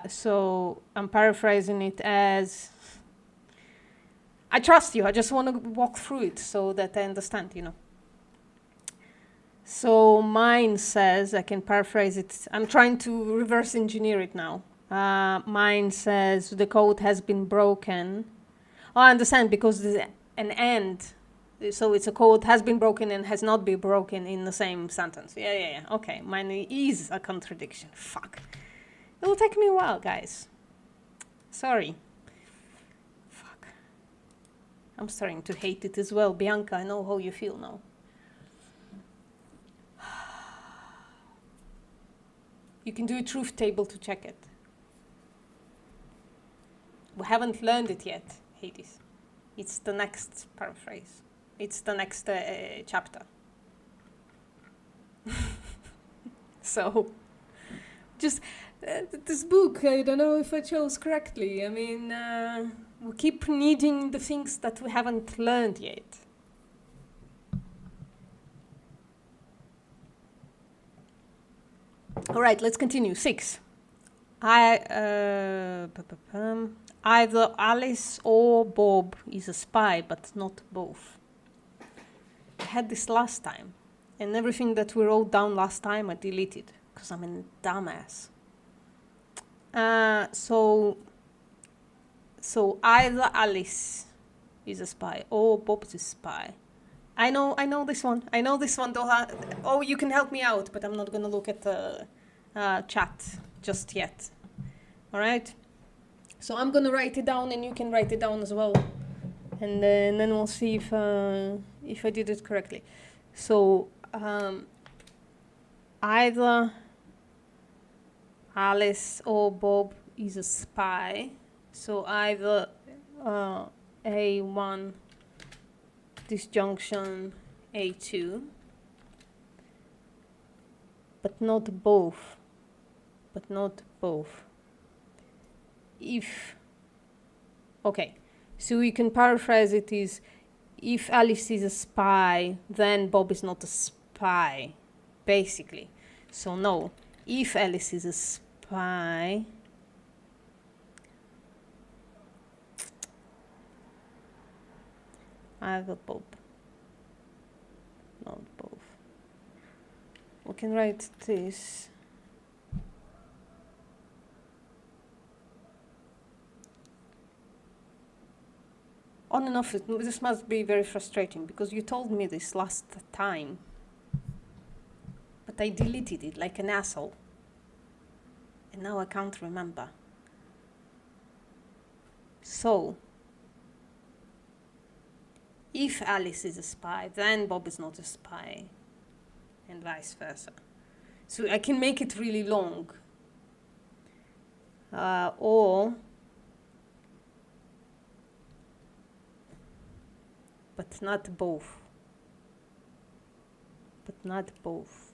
[SPEAKER 1] So I'm paraphrasing it as, I trust you, I just want to walk through it so that I understand, you know. So mine says, I can paraphrase it, I'm trying to reverse engineer it now. Mine says the code has been broken. Oh, I understand, because there's an and, so it's a code has been broken and has not been broken in the same sentence. Yeah, okay, mine is a contradiction, fuck. It will take me a while, guys. Sorry. Fuck. I'm starting to hate it as well. Bianca, I know how you feel now. You can do a truth table to check it. We haven't learned it yet, Hades. It's the next paraphrase. It's the next chapter. So, just this book, I don't know if I chose correctly. I mean, we keep needing the things that we haven't learned yet. All right, let's continue. 6. Either Alice or Bob is a spy, but not both. I had this last time, and everything that we wrote down last time I deleted, because I'm a dumbass. So either Alice is a spy or Bob is a spy. I know this one. I know this one. Oh, you can help me out, but I'm not gonna look at the chat just yet. All right. So I'm gonna write it down, and you can write it down as well, and then we'll see if I did it correctly. So either Alice or Bob is a spy. So either A1 disjunction A2, but not both. But not both. If, okay, so we can paraphrase it is, if Alice is a spy, then Bob is not a spy, basically. So no, if Alice is a spy, either Bob, not both. We can write this. On and off, this must be very frustrating, because you told me this last time, but I deleted it like an asshole, and now I can't remember. So, if Alice is a spy, then Bob is not a spy, and vice versa. So I can make it really long. Or, but not both. But not both.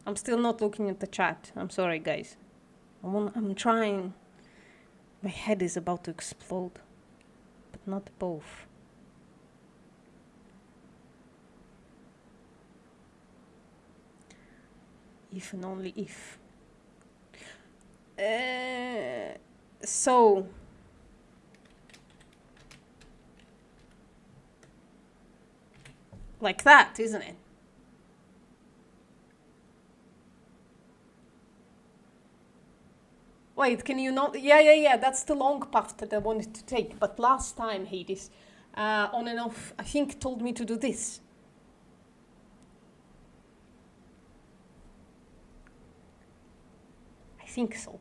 [SPEAKER 1] I'm still not looking at the chat. I'm sorry, guys. I'm trying. My head is about to explode. But not both. If and only if. So, like that, isn't it? Wait, can you not? Yeah, that's the long path that I wanted to take. But last time, Hades, on and off, I think told me to do this. I think so.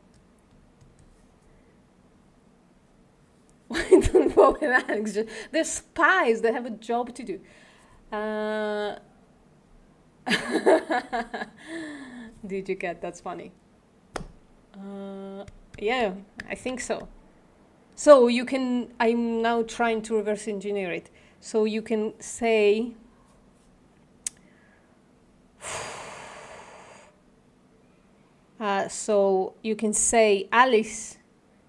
[SPEAKER 1] Why don't Bob and Alex just... They're spies, they have a job to do. Did you get? That's funny. Yeah, I think so. So you can, I'm now trying to reverse engineer it. So you can say, so you can say Alice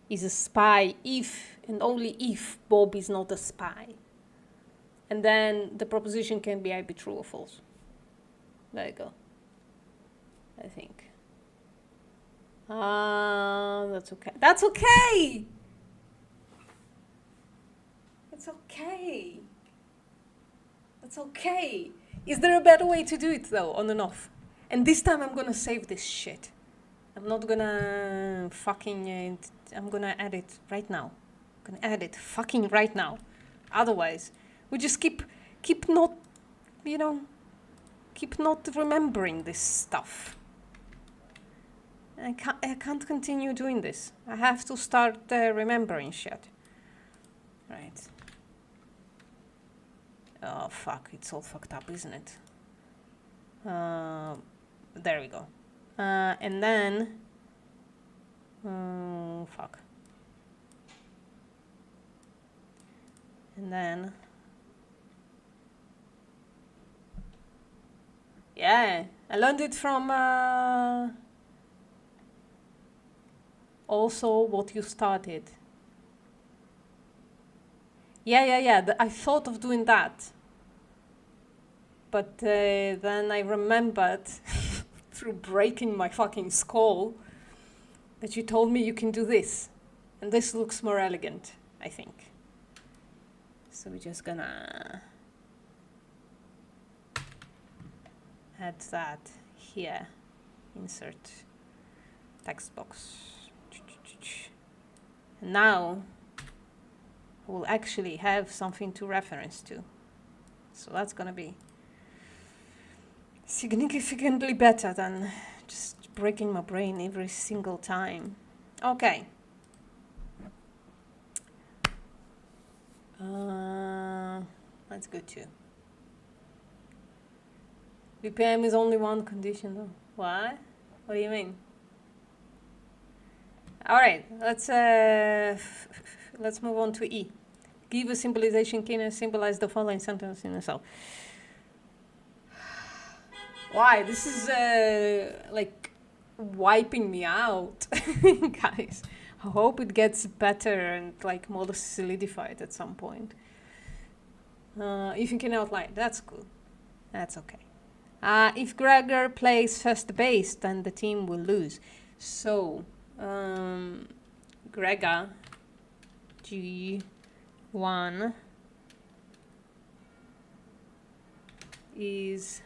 [SPEAKER 1] is a spy if and only if Bob is not a spy. And then the proposition can be either true or false. There you go. I think. That's okay. That's okay! It's okay. That's okay. Is there a better way to do it though, on and off? And this time I'm gonna save this shit. I'm not gonna fucking, I'm gonna add it right now. I'm gonna add it fucking right now. Otherwise, we just keep not, you know, keep not remembering this stuff. I can't continue doing this. I have to start remembering shit. Right. Oh, fuck. It's all fucked up, isn't it? There we go. And then... fuck. And then, yeah, I learned it from also what you started. Yeah. I thought of doing that. But then I remembered through breaking my fucking skull that you told me you can do this. And this looks more elegant, I think. So we're just gonna add that here. Insert text box. And now we'll actually have something to reference to. So that's gonna be significantly better than just breaking my brain every single time. Okay. That's good too. BPM is only one condition though. What? What do you mean? Alright, let's move on to E. Give a symbolization key and symbolize the following sentence in a cell. Why? This is like wiping me out, guys. I hope it gets better and like more solidified at some point. If you can outline, that's cool. That's okay. If Gregor plays first base, then the team will lose. So, Gregor, G1 is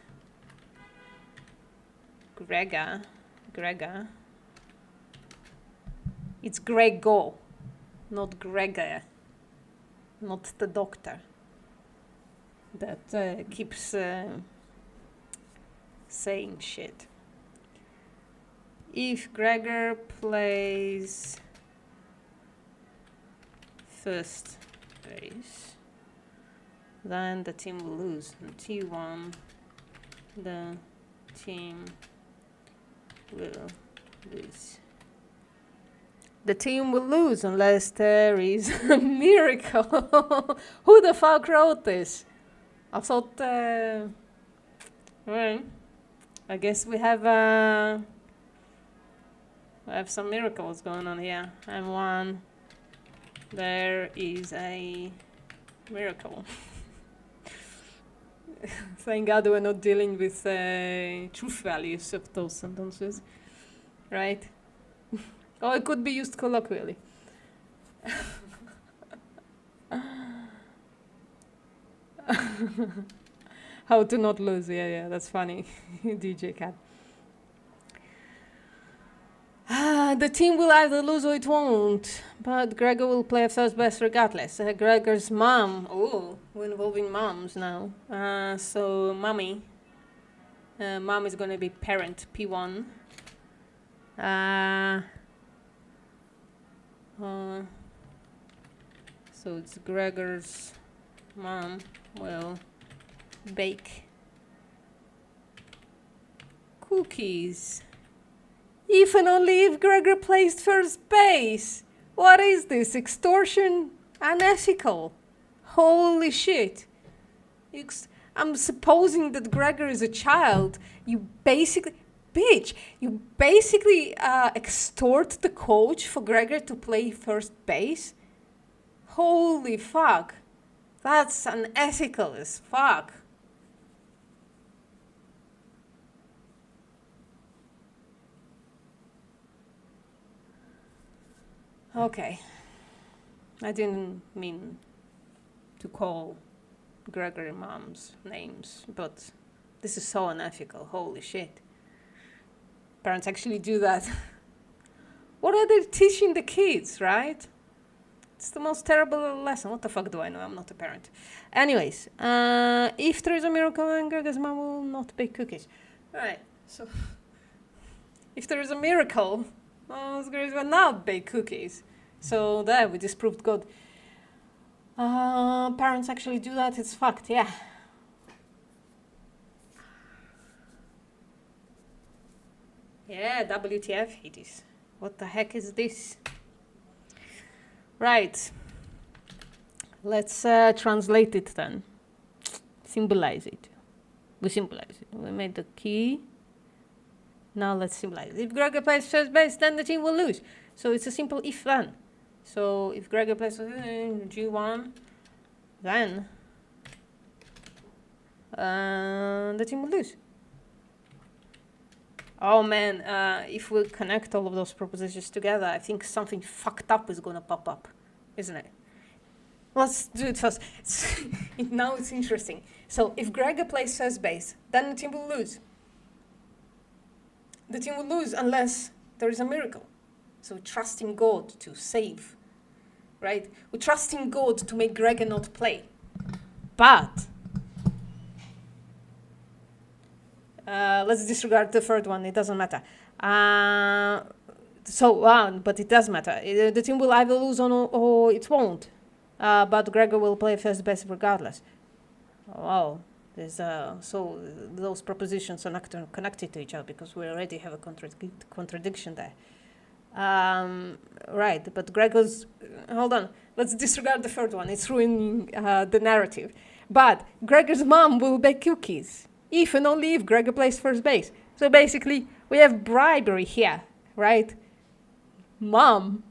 [SPEAKER 1] Gregor. It's Grego, not Gregor, not the doctor that keeps saying shit. If Gregor plays first base, then the team will lose. And T1, the team will lose. The team will lose unless there is a miracle. Who the fuck wrote this? I thought, well, I guess we have some miracles going on here. And one, there is a miracle. Thank God we're not dealing with truth values of those sentences, right? Oh, it could be used colloquially. How to not lose, yeah, that's funny. DJ Cat. The team will either lose or it won't, but Gregor will play first best regardless. Gregor's mom, we're involving moms now. So mommy, mom is gonna be parent, P1. So it's Gregor's mom will bake cookies. If and only if Gregor plays first base. What is this? Extortion? Unethical. Holy shit. I'm supposing that Gregor is a child. You basically extort the coach for Gregor to play first base? Holy fuck. That's unethical as fuck. Okay. I didn't mean to call Gregory moms names, but this is so unethical. Holy shit. Parents actually do that. What are they teaching the kids, right? It's the most terrible lesson. What the fuck do I know? I'm not a parent. Anyways, if there is a miracle, then Gregor's mom will not bake cookies. Alright, so if there is a miracle, Gregor will not bake cookies. So there, we disproved God. Parents actually do that, it's fucked, yeah. Yeah, WTF, Hades. What the heck is this? Right. Let's translate it then. Symbolize it. We symbolize it. We made the key. Now let's symbolize it. If Gregor plays first base, then the team will lose. So it's a simple if then. So if Gregor plays G1, then the team will lose. Oh man, if we connect all of those propositions together, I think something fucked up is gonna pop up, isn't it? Let's do it first. Now it's interesting. So if Gregor plays first base, then the team will lose. The team will lose unless there is a miracle. So we trust in God to save, right? We trust in God to make Gregor not play. But let's disregard the third one. It doesn't matter. But it does matter. The team will either lose or it won't. But Gregor will play first base regardless. Wow. So those propositions are not connected to each other because we already have a contradiction there. Right, but Gregor's... hold on. Let's disregard the third one. It's ruining the narrative. But Gregor's mom will bake cookies. If and only if Gregor plays first base. So basically, we have bribery here, right? Mom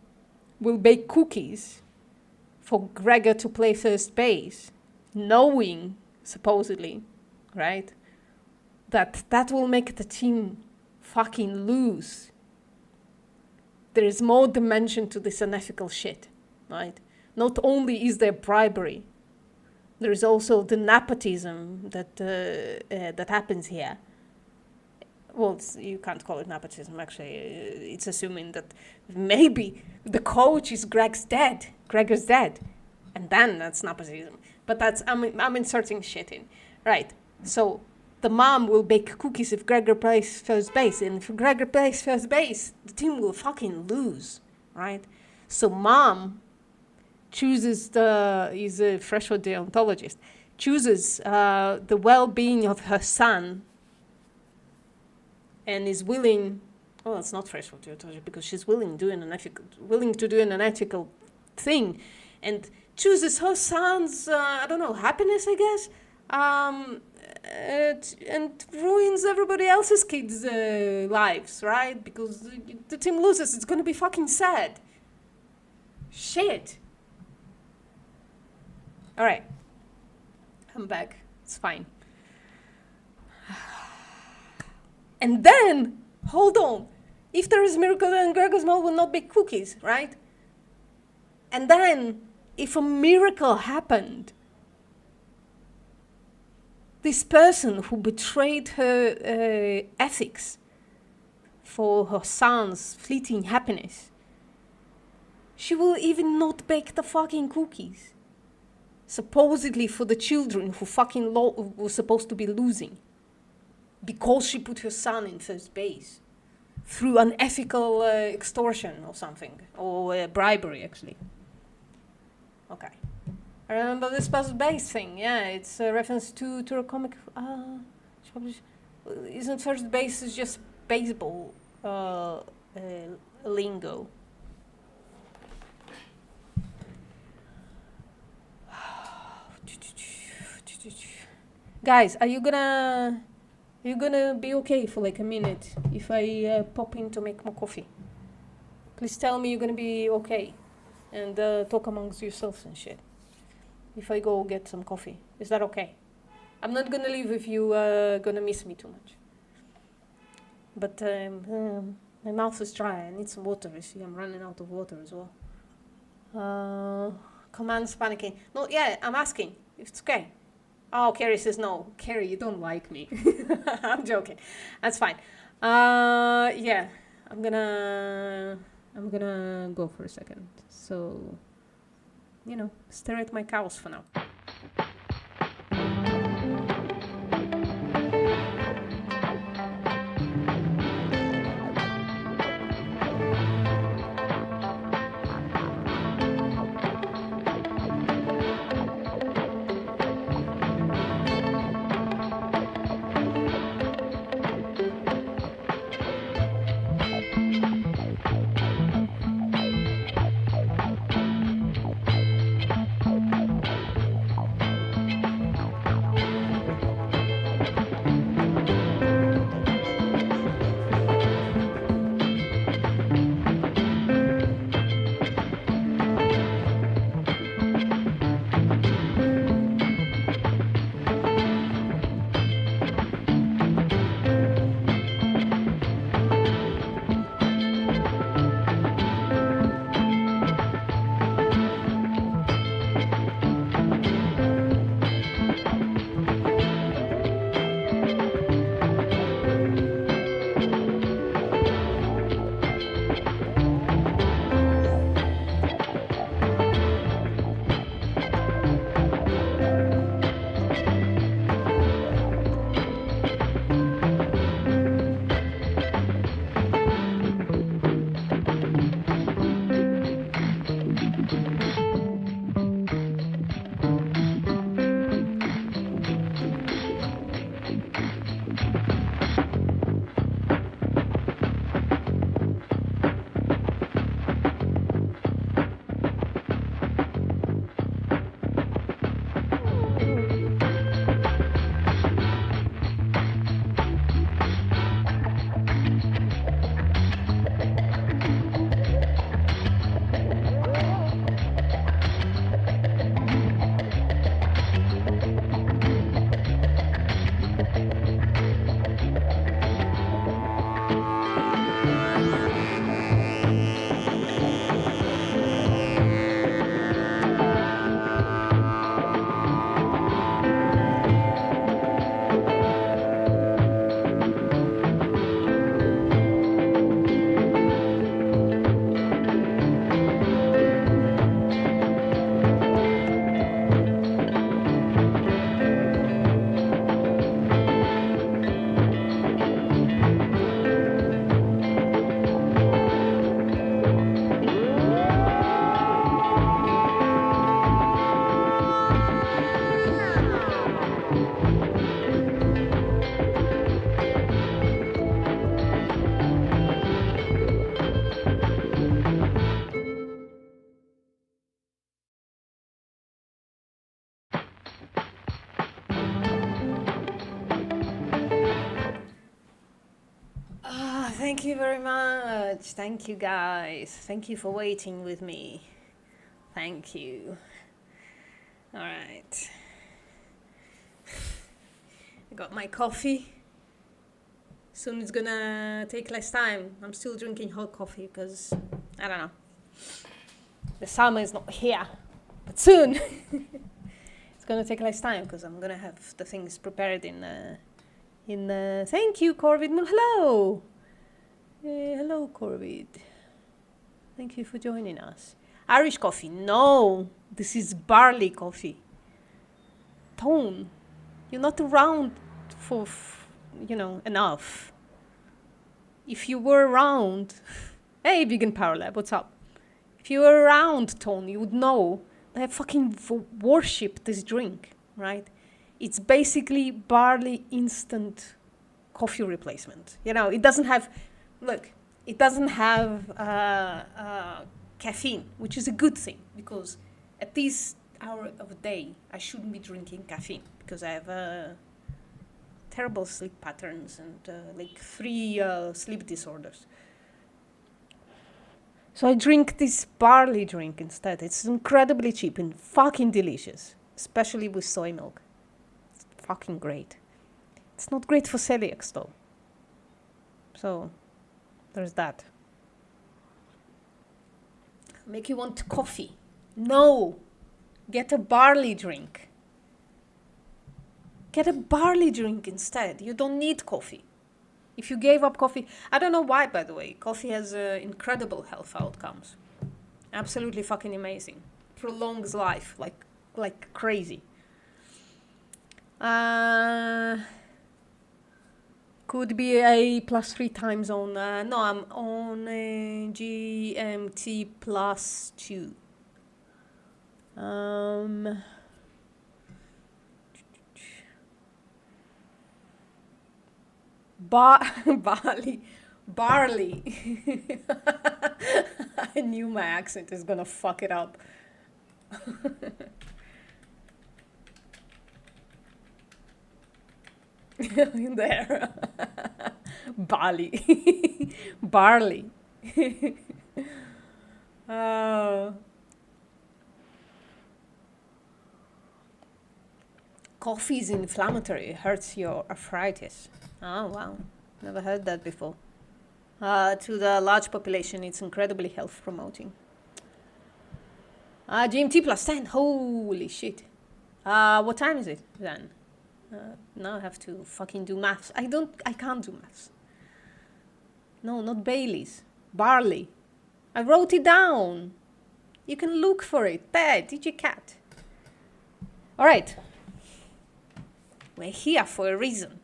[SPEAKER 1] will bake cookies for Gregor to play first base, knowing, supposedly, right, that will make the team fucking lose. There is more dimension to this unethical shit, right? Not only is there bribery, there is also the nepotism that happens here. Well, you can't call it nepotism, actually. It's assuming that maybe the coach is Gregor's dad, and then that's nepotism. But that's, I'm inserting shit in. Right, so the mom will bake cookies if Gregor plays first base, and if Gregor plays first base, the team will fucking lose, right? So mom chooses he's a freshwater deontologist, chooses the well-being of her son, and is willing, well, it's not freshwater deontology because she's willing to do an unethical thing, and chooses her son's, happiness, I guess, and ruins everybody else's kids' lives, right? Because the team loses, it's gonna be fucking sad. Shit. All right, I'm back. It's fine. And then, hold on. If there is a miracle, then Gregor's mom will not bake cookies, right? And then, if a miracle happened, this person who betrayed her ethics for her son's fleeting happiness, she will even not bake the fucking cookies. Supposedly for the children who fucking were supposed to be losing. Because she put her son in first base. Through unethical extortion or something. Or bribery, actually. Okay. I remember this first base thing. Yeah, it's a reference to a comic. Isn't first base is just baseball lingo? Guys, are you gonna be okay for like a minute if I pop in to make more coffee? Please tell me you're gonna be okay and talk amongst yourselves and shit. If I go get some coffee, is that okay? I'm not gonna leave if you gonna miss me too much. But my mouth is dry. I need some water. You see, I'm running out of water as well. Command's panicking. No, yeah, I'm asking if it's okay. Oh, Carrie says no. Carrie, you don't like me. I'm joking. That's fine. Yeah, I'm gonna go for a second. So, stare at my cows for now. Thank you very much. Thank you, guys. Thank you for waiting with me. Thank you. All right. I got my coffee. Soon it's gonna take less time. I'm still drinking hot coffee because, I don't know, the summer is not here. But soon it's gonna take less time because I'm gonna have the things prepared in thank you, Corvid. Hello. Hello, Corvid. Thank you for joining us. Irish coffee. No, this is barley coffee. Tone, you're not around for, enough. If you were around, hey, Vegan Power Lab, what's up? If you were around, Tone, you would know that I fucking worship this drink, right? It's basically barley instant coffee replacement. It doesn't have, it doesn't have caffeine, which is a good thing because at this hour of the day, I shouldn't be drinking caffeine because I have terrible sleep patterns and 3 sleep disorders. So I drink this barley drink instead. It's incredibly cheap and fucking delicious, especially with soy milk. It's fucking great. It's not great for celiacs though. So there's that. Make you want coffee? No. Get a barley drink. Get a barley drink instead. You don't need coffee. If you gave up coffee, I don't know why, by the way. Coffee has incredible health outcomes. Absolutely fucking amazing. Prolongs life like crazy. Could be a +3 time zone. No, I'm on GMT +2. Barley. I knew my accent is gonna fuck it up. In there. Barley. Coffee is inflammatory. It hurts your arthritis. Oh, wow. Never heard that before. To the large population, it's incredibly health promoting. GMT +10. Holy shit. What time is it then? Now I have to fucking do maths. I can't do maths. No, not Bailey's. Barley. I wrote it down. You can look for it. There, DigiCat. All right. We're here for a reason.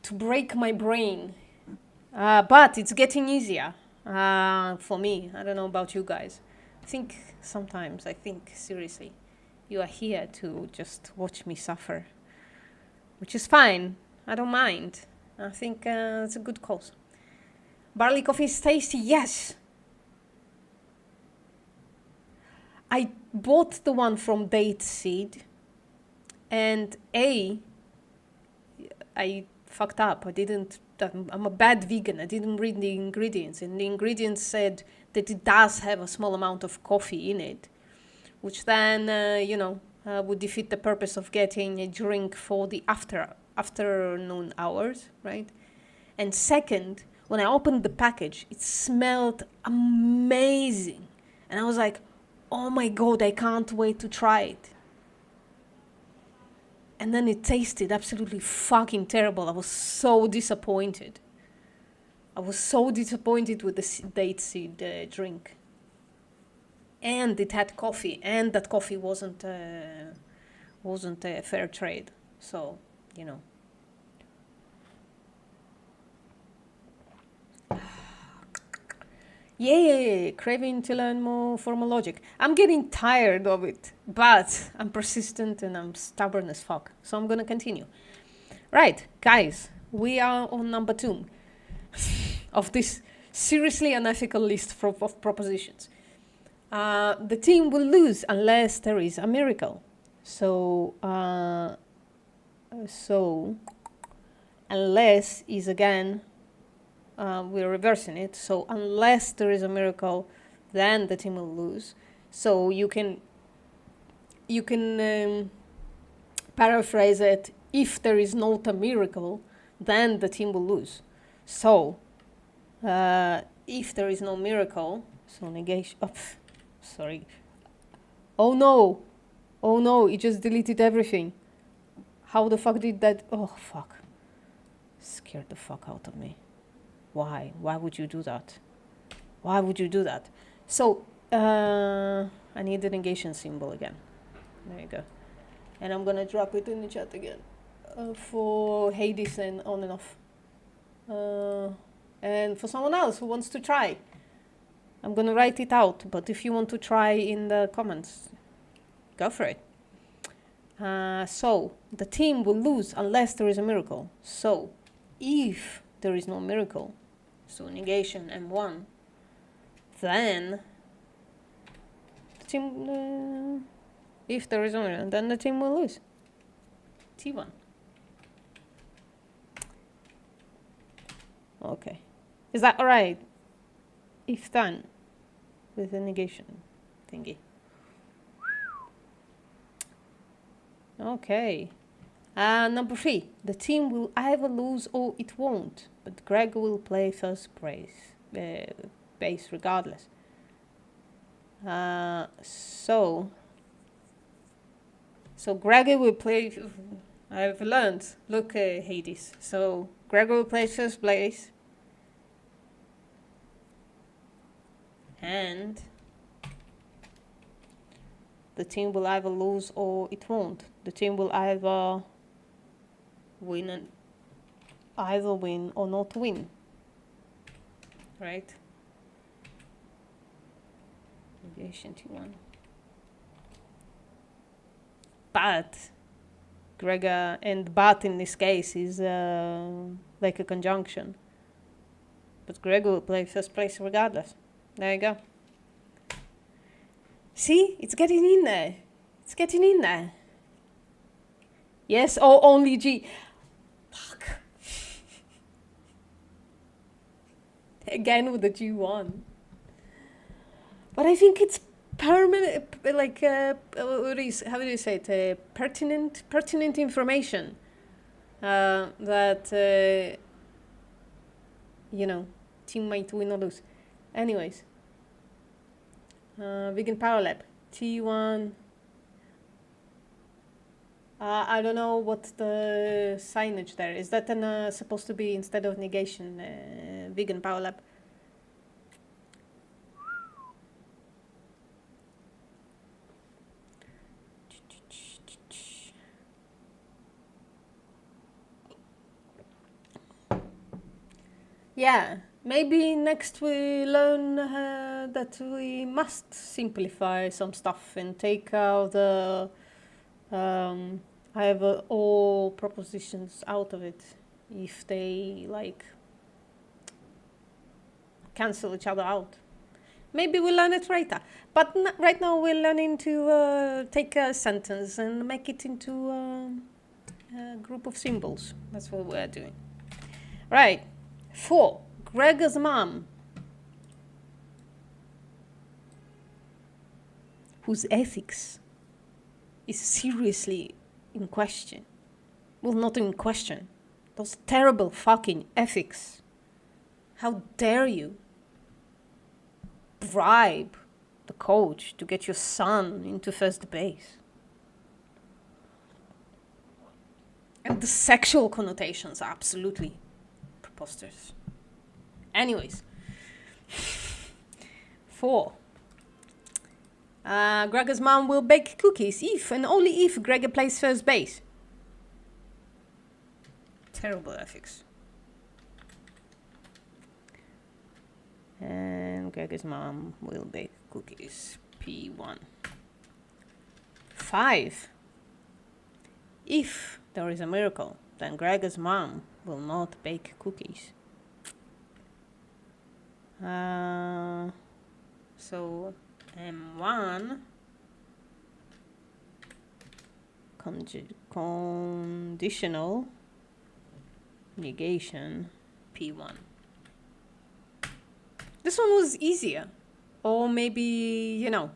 [SPEAKER 1] To break my brain. But it's getting easier for me. I don't know about you guys. Sometimes I think seriously, you are here to just watch me suffer, which is fine. I don't mind. I think it's a good cause. Barley coffee is tasty, yes. I bought the one from Date Seed, and I fucked up. I'm a bad vegan. I didn't read the ingredients, and the ingredients said that it does have a small amount of coffee in it, which then, would defeat the purpose of getting a drink for the afternoon hours, right? And second, when I opened the package, it smelled amazing. And I was like, oh my God, I can't wait to try it. And then it tasted absolutely fucking terrible. I was so disappointed. with the Date Seed drink. And it had coffee, and that coffee wasn't a fair trade. So, Yeah, craving to learn more formal logic. I'm getting tired of it, but I'm persistent and I'm stubborn as fuck. So I'm gonna continue. Right, guys, we are on number 2 of this seriously unethical list of propositions. The team will lose unless there is a miracle. So unless is again, we're reversing it. So unless there is a miracle, then the team will lose. So you can paraphrase it, if there is not a miracle, then the team will lose. So if there is no miracle, so negation, sorry. Oh no, it just deleted everything. How the fuck did that? Oh fuck. Scared the fuck out of me. Why would you do that? Why would you do that? So I need the negation symbol again. There you go. And I'm gonna drop it in the chat again for Hades and on and off. And for someone else who wants to try, I'm gonna write it out, but if you want to try in the comments, go for it. So the team will lose unless there is a miracle. So if there is no miracle, so negation M1, then the team, if there is no miracle, then the team will lose. T1. Okay. Is that alright? If done with the negation thingy. Okay. Number 3. The team will either lose or it won't, but Greg will play first base regardless. So Gregor will play. I've learned. Look, Hades. So Gregor will play first base, and the team will either lose or it won't. The team will either win or not win. Right? Negation T1. But Gregor and but in this case is like a conjunction. But Gregor will play first place regardless. There you go. See? It's getting in there. It's getting in there. Yes, or only G. Fuck. Again with the G1. But I think it's permanent, like, how do you say it? Pertinent information that, you know, team might win or lose. Anyways. Vegan Power Lab. T1. I don't know what the signage there is. That then supposed to be instead of negation, Vegan Power Lab. Yeah, maybe next we learn that we must simplify some stuff and take out the either all propositions out of it if they like cancel each other out. Maybe we'll learn it later. But right now we're learning to take a sentence and make it into a group of symbols. That's what we're doing. Right. 4. Gregor's mom, whose ethics is seriously in question. Well, not in question. Those terrible fucking ethics. How dare you bribe the coach to get your son into first base? And the sexual connotations are absolutely preposterous. Anyways. 4. Gregor's mom will bake cookies if and only if Gregor plays first base. Terrible ethics. And Gregor's mom will bake cookies. P1. 5. If there is a miracle, then Gregor's mom will not bake cookies. So M1 conditional negation P1. This one was easier. Or maybe, you know,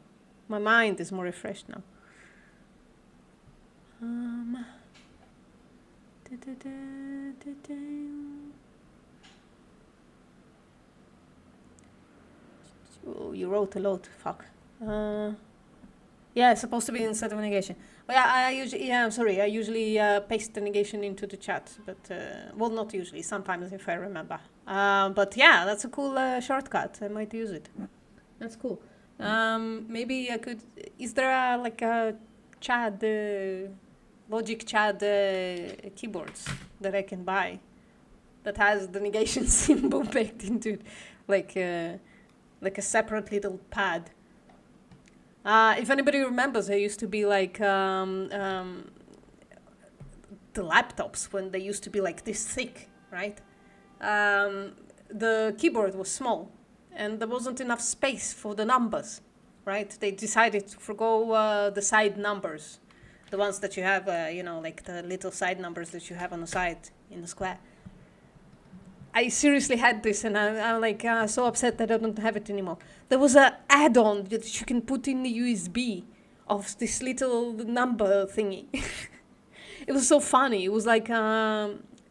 [SPEAKER 1] my mind is more refreshed now. Oh, you wrote a lot, fuck. Yeah, it's supposed to be instead of negation. But yeah, I'm sorry, I usually paste the negation into the chat, but, well, not usually, sometimes if I remember. But yeah, that's a cool shortcut, I might use it. That's cool. Maybe I could, is there a CHAD, Logic CHAD keyboards that I can buy that has the negation symbol baked into it, like a separate little pad? If anybody remembers, there used to be like the laptops when they used to be like this thick, right? The keyboard was small and there wasn't enough space for the numbers, right? They decided to forgo the side numbers, the ones that you have, you know, like the little side numbers that you have on the side in the square. I seriously had this, and I'm like so upset that I don't have it anymore. There was an add-on that you can put in the USB of this little number thingy. It was so funny. It was like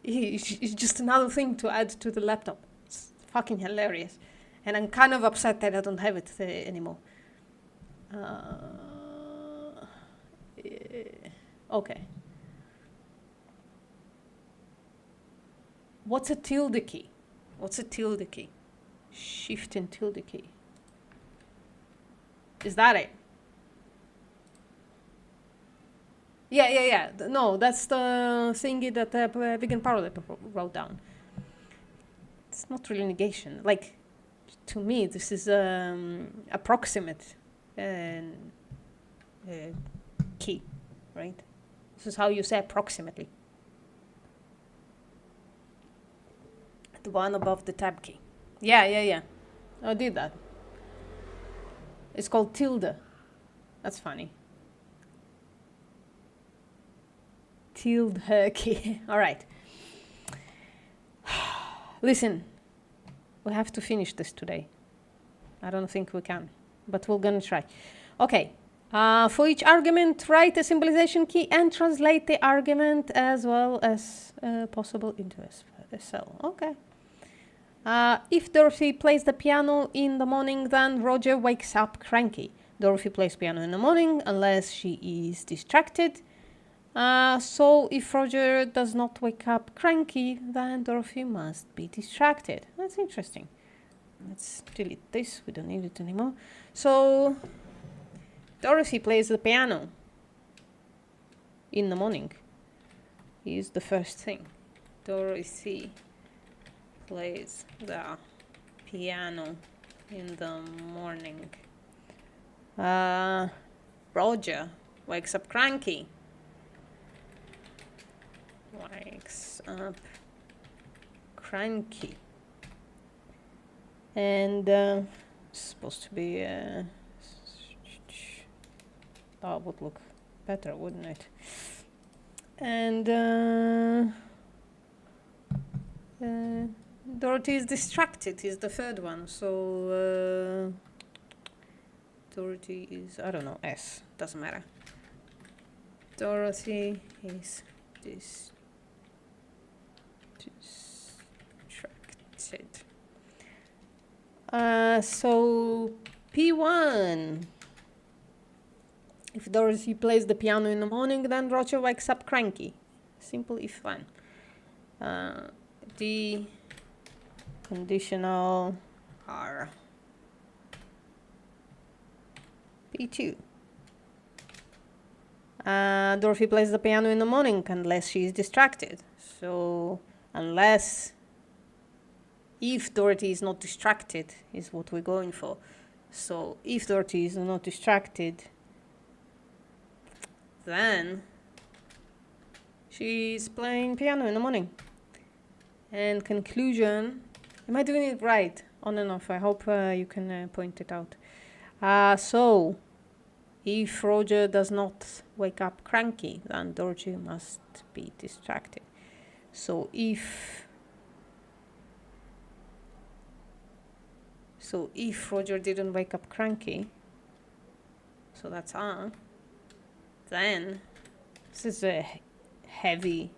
[SPEAKER 1] it's just another thing to add to the laptop. It's fucking hilarious, and I'm kind of upset that I don't have it anymore. Okay. What's a tilde key? What's a tilde key? Shift and tilde key. Is that it? Yeah. No, that's the thingy that Vegan Parallel wrote down. It's not really negation. Like, to me, this is approximate key, right? This is how you say approximately. The one above the tab key. Yeah. I did that. It's called tilde. That's funny. Tilde key. All right. Listen, we have to finish this today. I don't think we can, but we're gonna try. Okay. For each argument, write a symbolization key and translate the argument as well as possible into a cell. Okay. If Dorothy plays the piano in the morning, then Roger wakes up cranky. Dorothy plays piano in the morning unless she is distracted. So if Roger does not wake up cranky, then Dorothy must be distracted. That's interesting. Let's delete this. We don't need it anymore. So Dorothy plays the piano in the morning is the first thing. Dorothy plays the piano in the morning. Roger wakes up cranky. Wakes up cranky. And it's supposed to be that would look better, wouldn't it? And Dorothy is distracted is the third one, so Dorothy is, I don't know, S, doesn't matter. Dorothy is distracted. So P1. If Dorothy plays the piano in the morning, then Roger wakes up cranky. Simple if fun. D conditional R. P2. Dorothy plays the piano in the morning unless she is distracted. So if Dorothy is not distracted is what we're going for. So if Dorothy is not distracted, then she's playing piano in the morning. And conclusion, am I doing it right? On and off. I hope you can point it out. So if Roger does not wake up cranky, then Dorothy must be distracted. So if Roger didn't wake up cranky, so that's on, then this is a heavy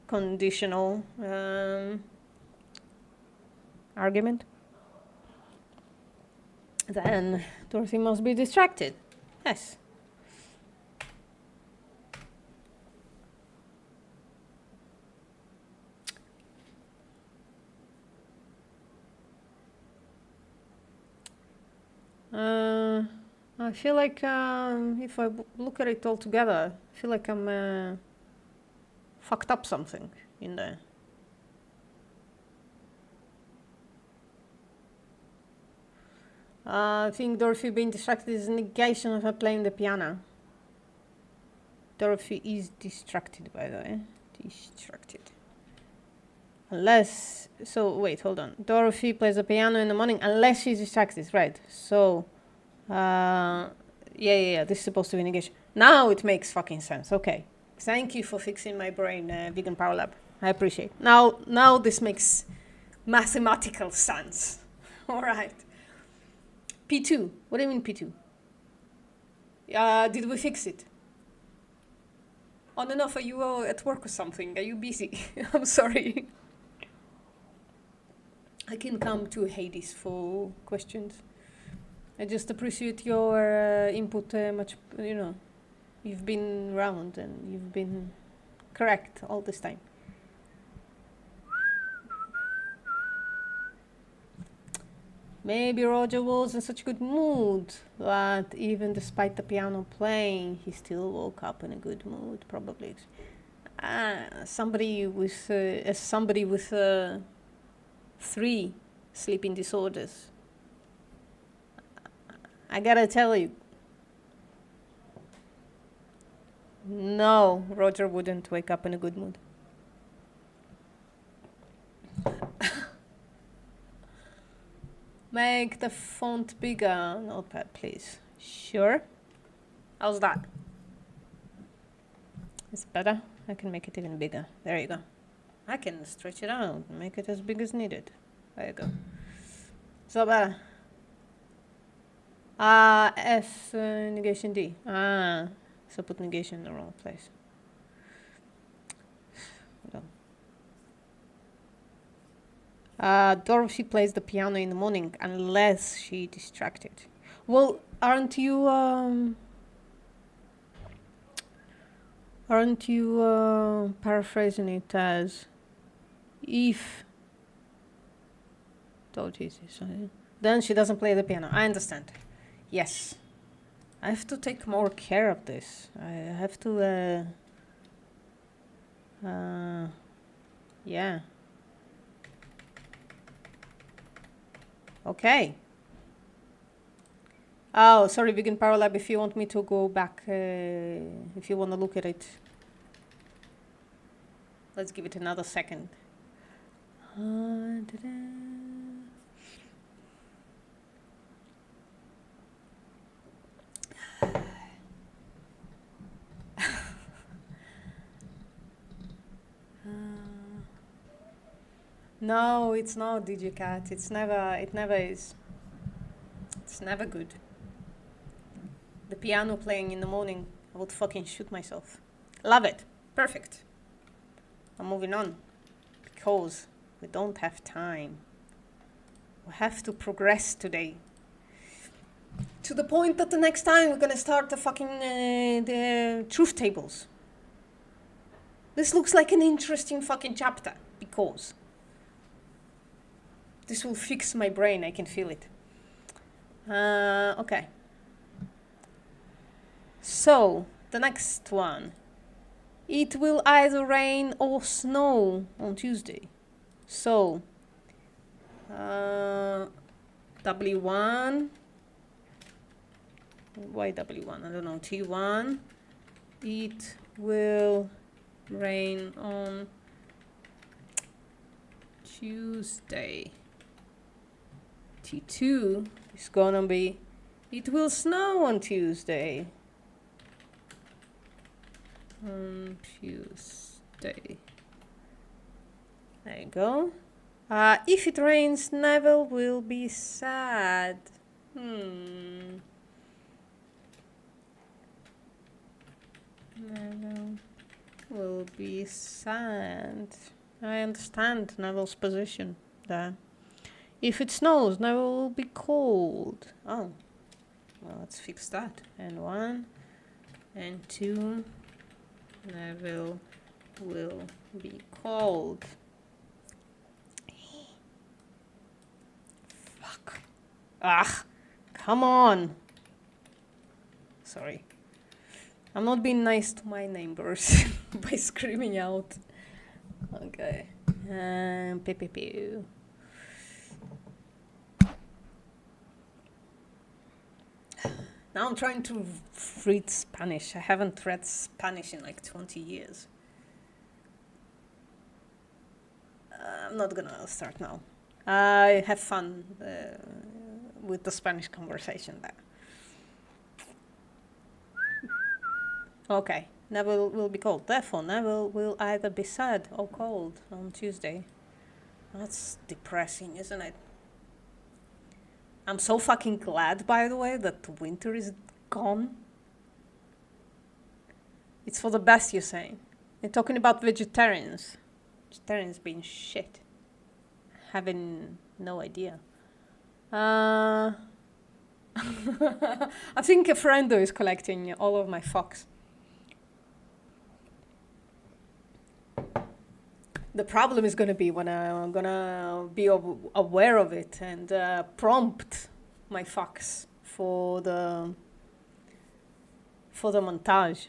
[SPEAKER 1] conditional argument. Then Dorothy must be distracted. Yes. I feel like if I look at it all together, I feel like I'm fucked up something in there. I think Dorothy being distracted is a negation of her playing the piano. Dorothy is distracted, by the way. Distracted. Unless... So, wait, hold on. Dorothy plays the piano in the morning unless she's distracted, right? So, yeah, this is supposed to be negation. Now it makes fucking sense. Okay. Thank you for fixing my brain, Vegan Power Lab. I appreciate it. Now this makes mathematical sense. All right. P2. What do you mean P2? Did we fix it? On and off, are you at work or something? Are you busy? I'm sorry. I can come to Hades for questions. I just appreciate your input much, you know. You've been around and you've been correct all this time. Maybe Roger was in such a good mood that even despite the piano playing, he still woke up in a good mood, probably. Somebody with 3 sleeping disorders. I gotta tell you, no, Roger wouldn't wake up in a good mood. Make the font bigger, notepad, please. Sure. How's that? Is it better? I can make it even bigger. There you go. I can stretch it out and make it as big as needed. There you go. Is that better? S negation D. So put negation in the wrong place. Dorothy plays the piano in the morning unless she's distracted. Well, aren't you paraphrasing it as if Dorothy is then she doesn't play the piano? I understand. Yes. I have to take more care of this. I have to yeah. Okay. Oh, sorry, Vegan Power Lab, if you want me to go back, if you want to look at it. Let's give it another second. No, it's not DigiCat. It never is. It's never good. The piano playing in the morning, I would fucking shoot myself. Love it. Perfect. I'm moving on because we don't have time. We have to progress today. To the point that the next time we're gonna start the fucking the truth tables. This looks like an interesting fucking chapter because this will fix my brain. I can feel it. Okay. So, the next one. It will either rain or snow on Tuesday. So, W1. Why W1? I don't know. T1. It will rain on Tuesday. T2 is gonna be, it will snow on Tuesday. On Tuesday. Tuesday. There you go. If it rains, Neville will be sad. Neville will be sad. I understand Neville's position there. If it snows, Neville will be cold. Oh, well, let's fix that. And 1 and 2, Neville will be cold. Fuck. Ah, come on. Sorry. I'm not being nice to my neighbors by screaming out. Okay. Pew, pew, pew. Now I'm trying to read Spanish. I haven't read Spanish in like 20 years. I'm not gonna start now. I have fun with the Spanish conversation there. Okay, Neville will be cold. Therefore, Neville will either be sad or cold on Tuesday. That's depressing, isn't it? I'm so fucking glad, by the way, that winter is gone. It's for the best, you're saying. You're talking about vegetarians. Vegetarians being shit. Having no idea. I think a friend though is collecting all of my fox. The problem is going to be when I'm going to be aware of it and prompt my fox for the montage.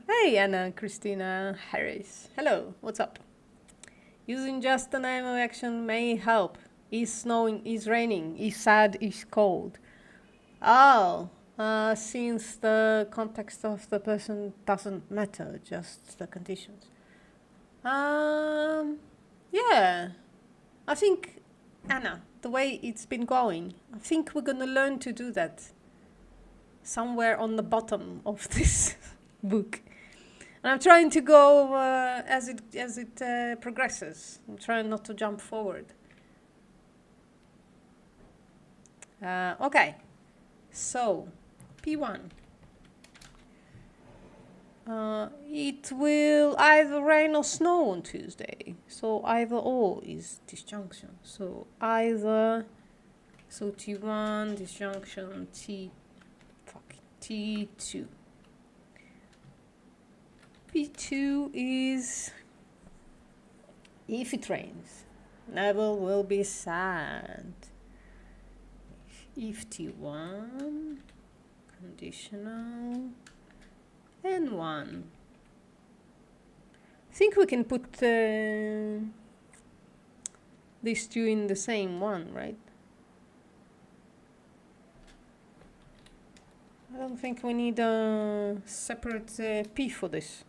[SPEAKER 1] Hey, Anna Christina Harris. Hello, what's up? Using just the name of action may help. Is snowing, is raining, is sad, is cold. Oh. Since the context of the person doesn't matter, just the conditions. Yeah. I think, Anna, the way it's been going, I think we're gonna learn to do that somewhere on the bottom of this book. And I'm trying to go as it progresses. I'm trying not to jump forward. Okay. So, P1. It will either rain or snow on Tuesday. So either or is disjunction. So either, so T1, disjunction T2. P2 is, if it rains, Neville will be sad. If T1, conditional, and 1. I think we can put these two in the same one, right? I don't think we need a separate P for this.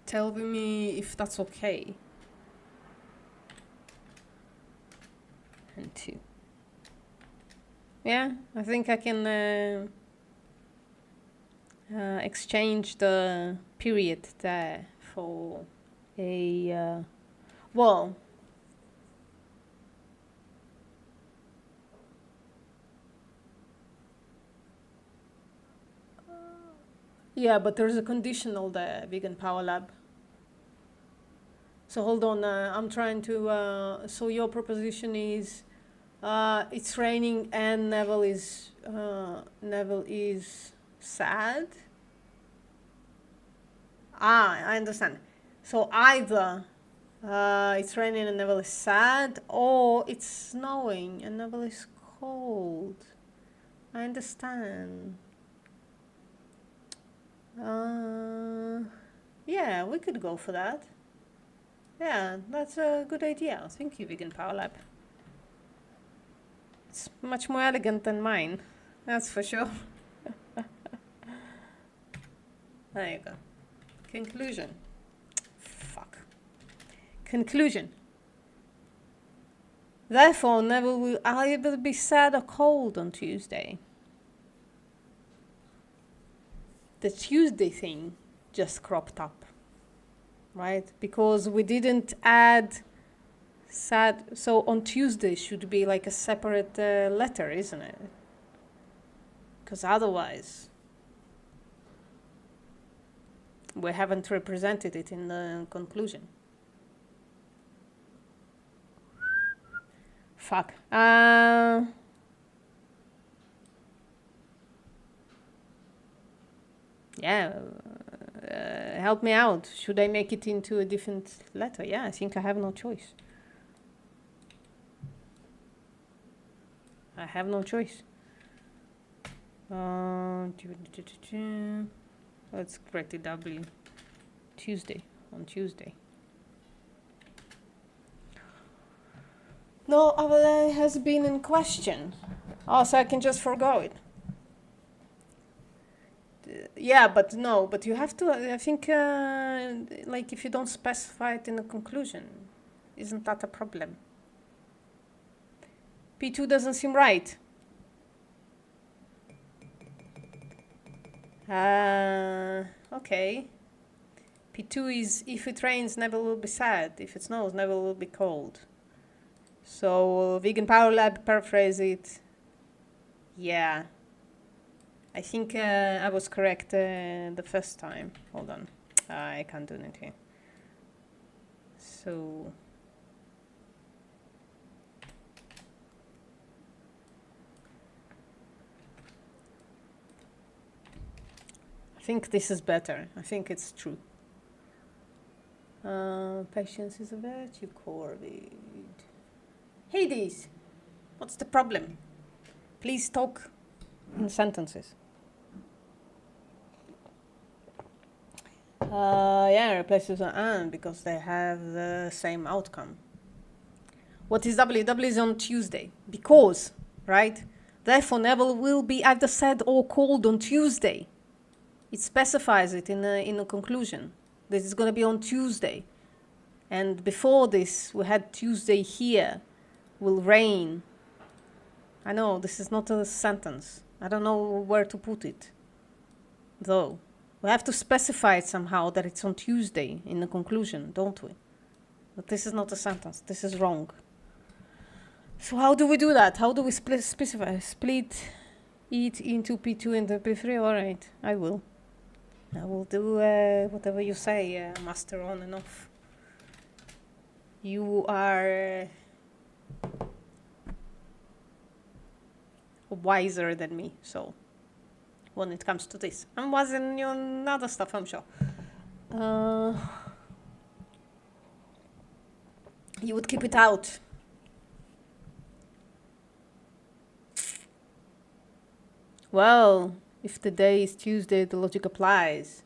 [SPEAKER 1] Tell me if that's okay. And 2. Yeah, I think I can exchange the period there for a well. Yeah, but there's a conditional there, Vegan Power Lab. So hold on, I'm trying to, so your proposition is, it's raining and Neville is sad? I understand. So either it's raining and Neville is sad, or it's snowing and Neville is cold. I understand. Yeah, we could go for that. Yeah, that's a good idea. Thank you, Vegan Power Lab. It's much more elegant than mine, that's for sure. There you go. Conclusion. Fuck. Conclusion. Therefore, never will either be sad or cold on Tuesday. The Tuesday thing just cropped up, right? Because we didn't add sad. So on Tuesday should be like a separate letter, isn't it? Because otherwise, we haven't represented it in the conclusion. Fuck. Yeah, help me out. Should I make it into a different letter? Yeah, I think I have no choice. I have no choice. Let's correct the W. Tuesday, on Tuesday. No overlay has been in question. Oh, so I can just forgo it. Yeah, but no, but you have to, I think, like if you don't specify it in the conclusion, isn't that a problem? P2 doesn't seem right. Okay. P2 is, if it rains, never will be sad. If it snows, never will be cold. So, Vegan Power Lab, paraphrase it. Yeah. I think I was correct the first time. Hold on. I can't do it here. So... I think this is better. I think it's true. Patience is a virtue, Corvid. Hades, what's the problem? Please talk in sentences. Yeah, replaces an and because they have the same outcome. What is W? W is on Tuesday. Because, right? Therefore, never will be either sad or cold on Tuesday. It specifies it in the conclusion. This is going to be on Tuesday. And before this, we had Tuesday here. Will rain. I know, this is not a sentence. I don't know where to put it. Though. We have to specify it somehow that it's on Tuesday in the conclusion, don't we? But this is not a sentence. This is wrong. So how do we do that? How do we specify? Split it into P2 and P3? Alright, I will. I will do whatever you say, master on and off. You are wiser than me, so when it comes to this. I'm wiser than you on other stuff, I'm sure. You would keep it out. Well, if the day is Tuesday, the logic applies.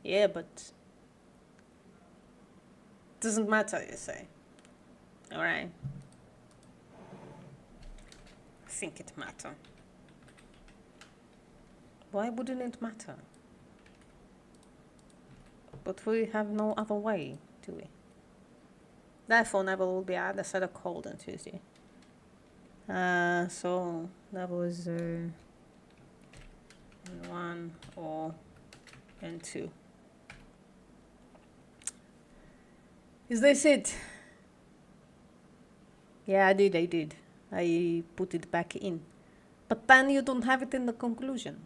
[SPEAKER 1] Yeah, but doesn't matter, you say. Alright. I think it matter. Why wouldn't it matter? But we have no other way, do we? Therefore, never will be either sad or cold on Tuesday. So that was N1 or N2. Is this it? Yeah, I did. I put it back in. But then you don't have it in the conclusion.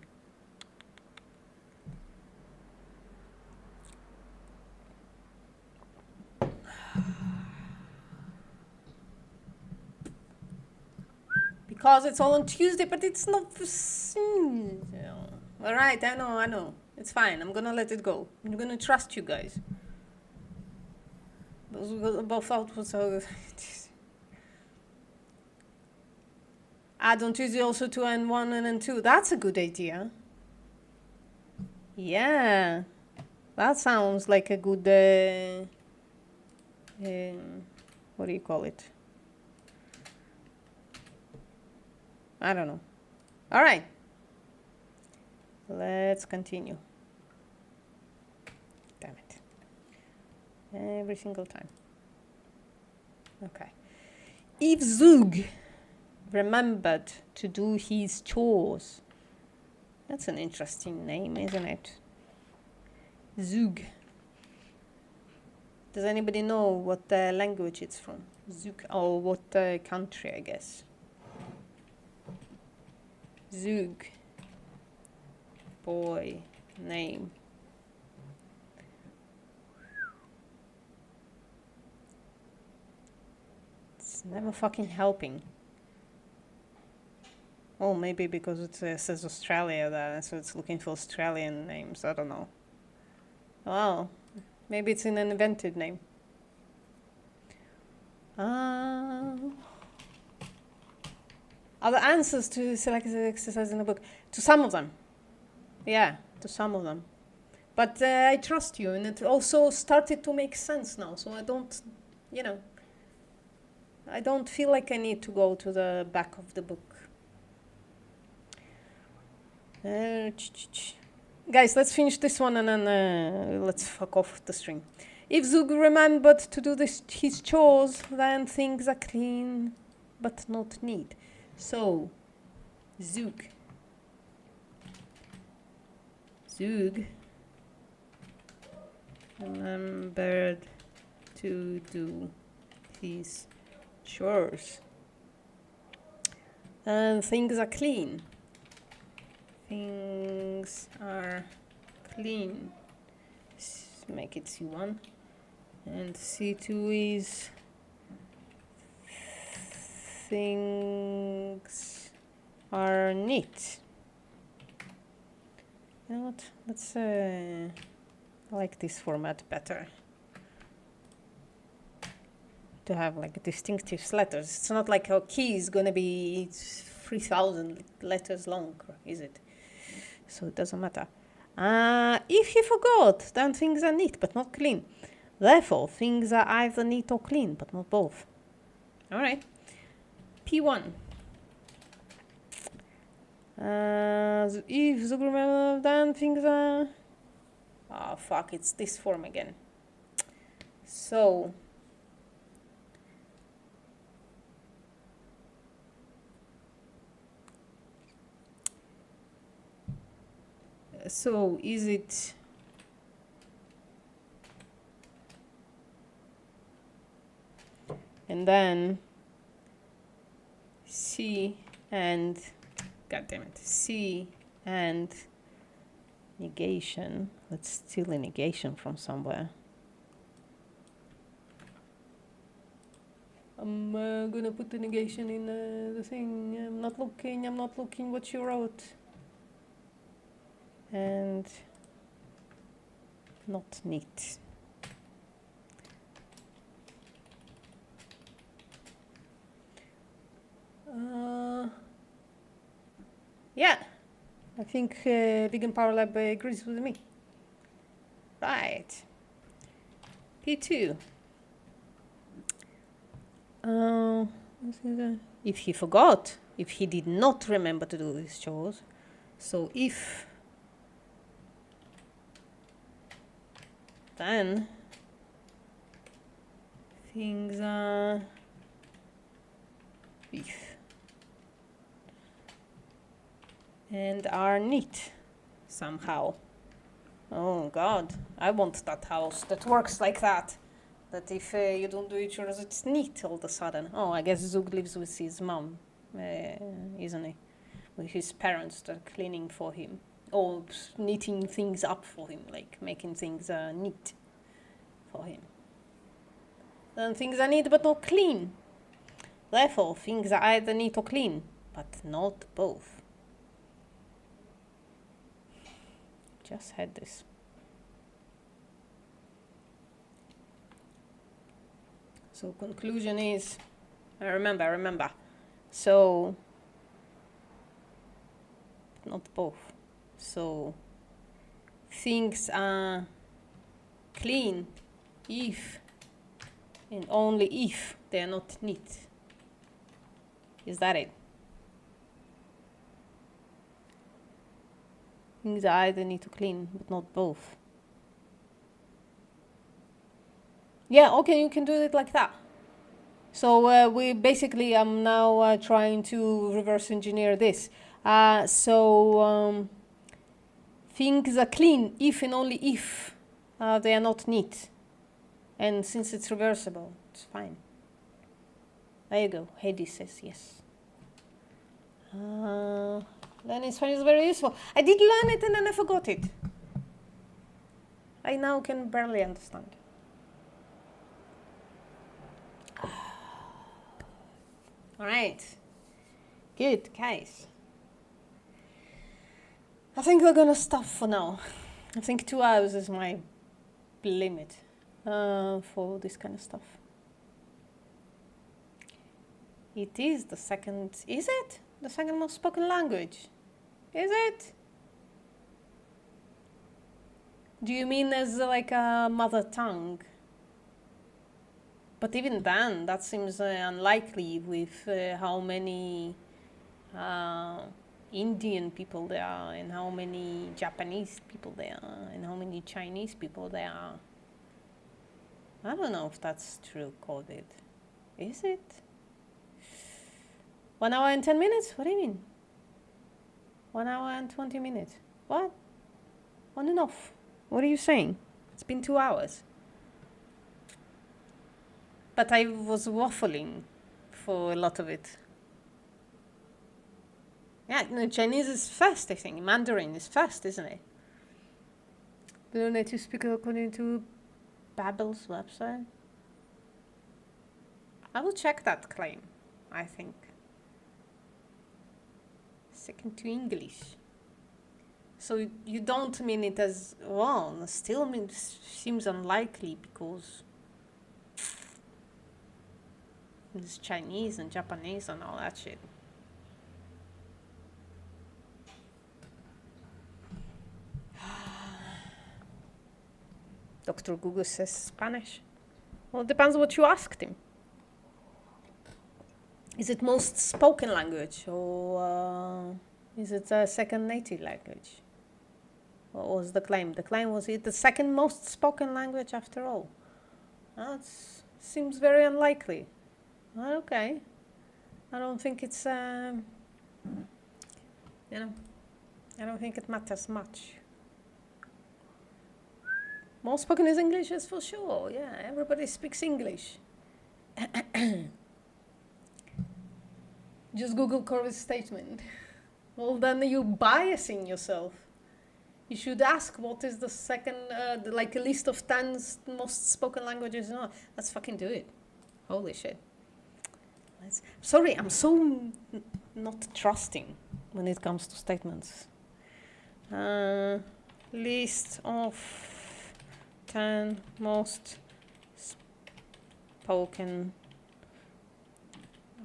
[SPEAKER 1] Because it's all on Tuesday, but it's not... Alright, I know. It's fine, I'm gonna let it go. I'm gonna trust you guys. Both outputs are... Add on Tuesday also to N1 and N2. That's a good idea. Yeah. That sounds like a good... what do you call it? I don't know. All right. Let's continue. Damn it. Every single time. Okay. If Zug remembered to do his chores. That's an interesting name, isn't it? Zug. Does anybody know what language it's from? Zug, or what country, I guess? Zug. Boy, name. It's never fucking helping. Oh, maybe because it says Australia there, so it's looking for Australian names. I don't know. Oh, maybe it's an invented name. Are the answers to selected exercise in the book? To some of them. Yeah, to some of them. But I trust you, and it also started to make sense now, so I don't, I don't feel like I need to go to the back of the book. Guys, let's finish this one and then let's fuck off the string. If Zug remembered to do his chores, then things are clean but not neat. So, Zug remembered to do his chores, and things are clean. Things are clean. Make it C1. And C2 is things are neat. You know what? Let's I like this format better. To have like distinctive letters. It's not like a key is gonna be 3,000 letters long, is it? So it doesn't matter. If he forgot, then things are neat but not clean. Therefore, things are either neat or clean, but not both. All right. P1. If Zug remember, then things are... Oh, fuck, it's this form again. So... So, is it... And then... C and... God damn it. C and... Negation. Let's steal a negation from somewhere. I'm gonna put the negation in the thing. I'm not looking what you wrote. And not neat. Yeah, I think Vegan Power Lab agrees with me. Right. P2. If he forgot, if he did not remember to do his chores, so if, then things are if and are neat somehow. Oh God, I want that house that works like that. That if you don't do it yours, it's neat all of a sudden. Oh, I guess Zug lives with his mom, isn't he? With his parents that are cleaning for him. Or knitting things up for him, like making things neat for him. Then things are neat but not clean. Therefore, things are either neat or clean, but not both. Just had this. So conclusion is, I remember. So, not both. So, things are clean if and only if they are not neat. Is that it? Things are either neat or clean, but not both. Yeah, okay, you can do it like that. So we basically, I'm now trying to reverse engineer this. Things are clean if and only if they are not neat. And since it's reversible, it's fine. There you go. Hedy says yes. Learning Spanish is very useful. I did learn it and then I forgot it. I now can barely understand. All right. Good, guys. I think we're gonna stop for now. I think 2 hours is my limit for this kind of stuff. It is the second, is it? The second most spoken language? Is it? Do you mean as like a mother tongue? But even then, that seems unlikely with how many Indian people there are, and how many Japanese people there are, and how many Chinese people there are. I don't know if that's true coded. Is it? 1 hour and 10 minutes? What do you mean? 1 hour and 20 minutes. What? On and off. What are you saying? It's been 2 hours. But I was waffling for a lot of it. Yeah, no, Chinese is first, I think. Mandarin is first, isn't it? The native speaker according to Babbel's website. I will check that claim, I think. Second to English. So you don't mean it as, well, still seems unlikely because there's Chinese and Japanese and all that shit. Dr. Google says Spanish. Well, it depends what you asked him. Is it most spoken language or is it a second native language? What was the claim? The claim was it the second most spoken language after all? That seems very unlikely. Okay. I don't think it's, I don't think it matters much. Most spoken is English, is for sure. Yeah, everybody speaks English. Just Google Corvus statement. Well, then you're biasing yourself. You should ask what is the second, like a list of 10 most spoken languages. No, let's fucking do it. Holy shit. Sorry, I'm so not trusting when it comes to statements. List of 10 most spoken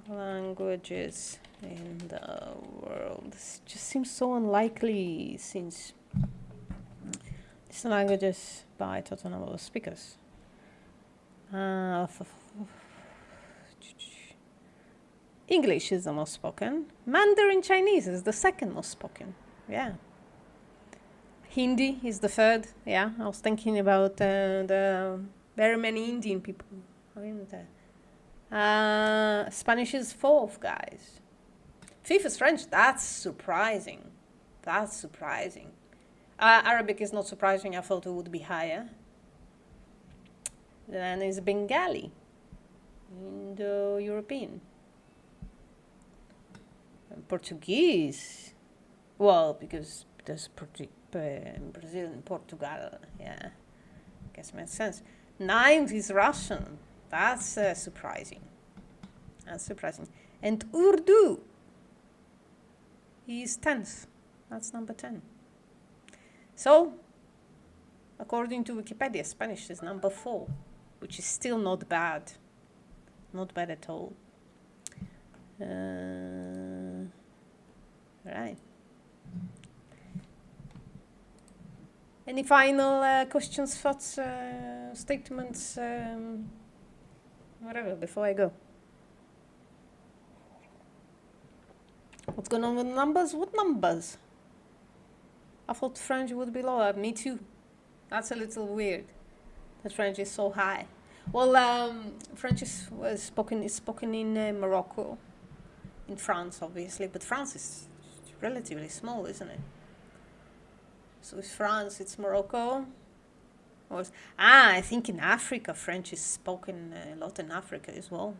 [SPEAKER 1] languages in the world. This just seems so unlikely since these languages by total number of speakers. English is the most spoken. Mandarin Chinese is the second most spoken. Yeah. Hindi is the third. Yeah, I was thinking about the very many Indian people. Spanish is fourth, guys. Fifth is French. That's surprising. That's surprising. Arabic is not surprising. I thought it would be higher. Then is Bengali, Indo-European. And Portuguese. Well, because there's Brazil and Portugal. Yeah, guess makes sense. Ninth is Russian. That's surprising. That's surprising. And Urdu is 10th. That's number 10. So, according to Wikipedia, Spanish is number 4, which is still not bad. Not bad at all. Right. Any final questions, thoughts, statements, whatever, before I go? What's going on with numbers? What numbers? I thought French would be lower. Me too. That's a little weird. That French is so high. Well, French is spoken in Morocco, in France, obviously, but France is relatively small, isn't it? So it's France, it's Morocco. I think in Africa, French is spoken a lot in Africa as well,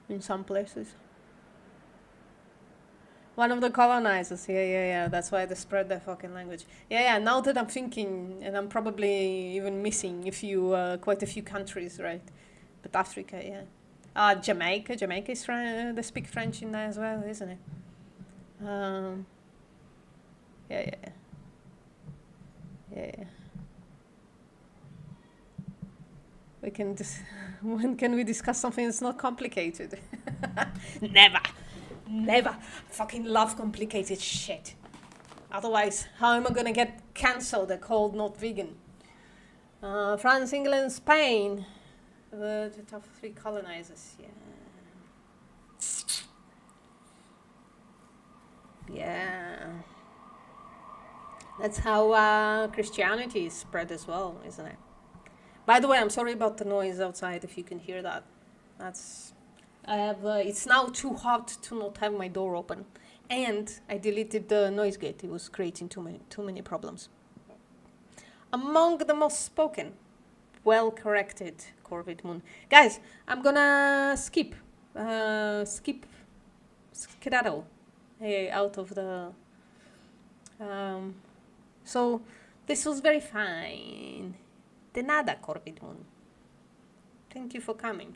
[SPEAKER 1] in some places. One of the colonizers, yeah. That's why they spread their fucking language. Yeah. Now that I'm thinking, and I'm probably even missing quite a few countries, right? But Africa, yeah. Jamaica is they speak French in there as well, isn't it? Um, yeah. We can just. When can we discuss something that's not complicated? Never. Never. Fucking love complicated shit. Otherwise, how am I gonna get cancelled? They're called not vegan. France, England, Spain. The top 3 colonizers. Yeah. That's how Christianity is spread as well, isn't it? By the way, I'm sorry about the noise outside. If you can hear that, I have. It's now too hot to not have my door open, and I deleted the noise gate. It was creating too many problems. Among the most spoken, well corrected, Corvid Moon. Guys, I'm gonna skedaddle out of the. So this was very fine. De nada, Corvid Moon. Thank you for coming.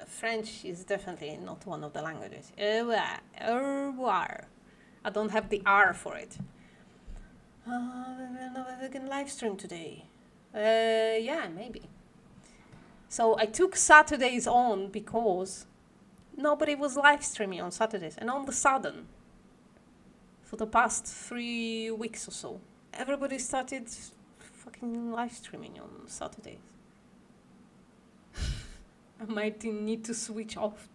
[SPEAKER 1] French is definitely not one of the languages. I don't have the R for it. We can live stream today. Yeah, maybe. So I took Saturdays on because nobody was live streaming on Saturdays, and all of a sudden, for the past 3 weeks or so, everybody started fucking live streaming on Saturdays. I might need to switch off,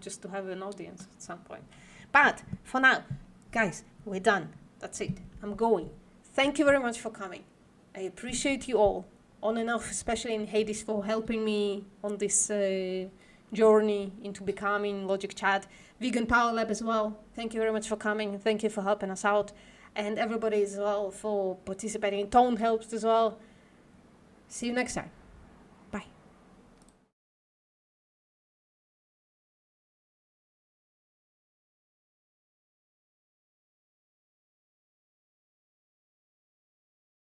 [SPEAKER 1] just to have an audience at some point. But for now, guys, we're done. That's it. I'm going. Thank you very much for coming. I appreciate you all, on and off, especially in Hades, for helping me on this journey into becoming Logic Chat. Vegan Power Lab as well. Thank you very much for coming. Thank you for helping us out. And everybody as well for participating. Tone helps as well. See you next time.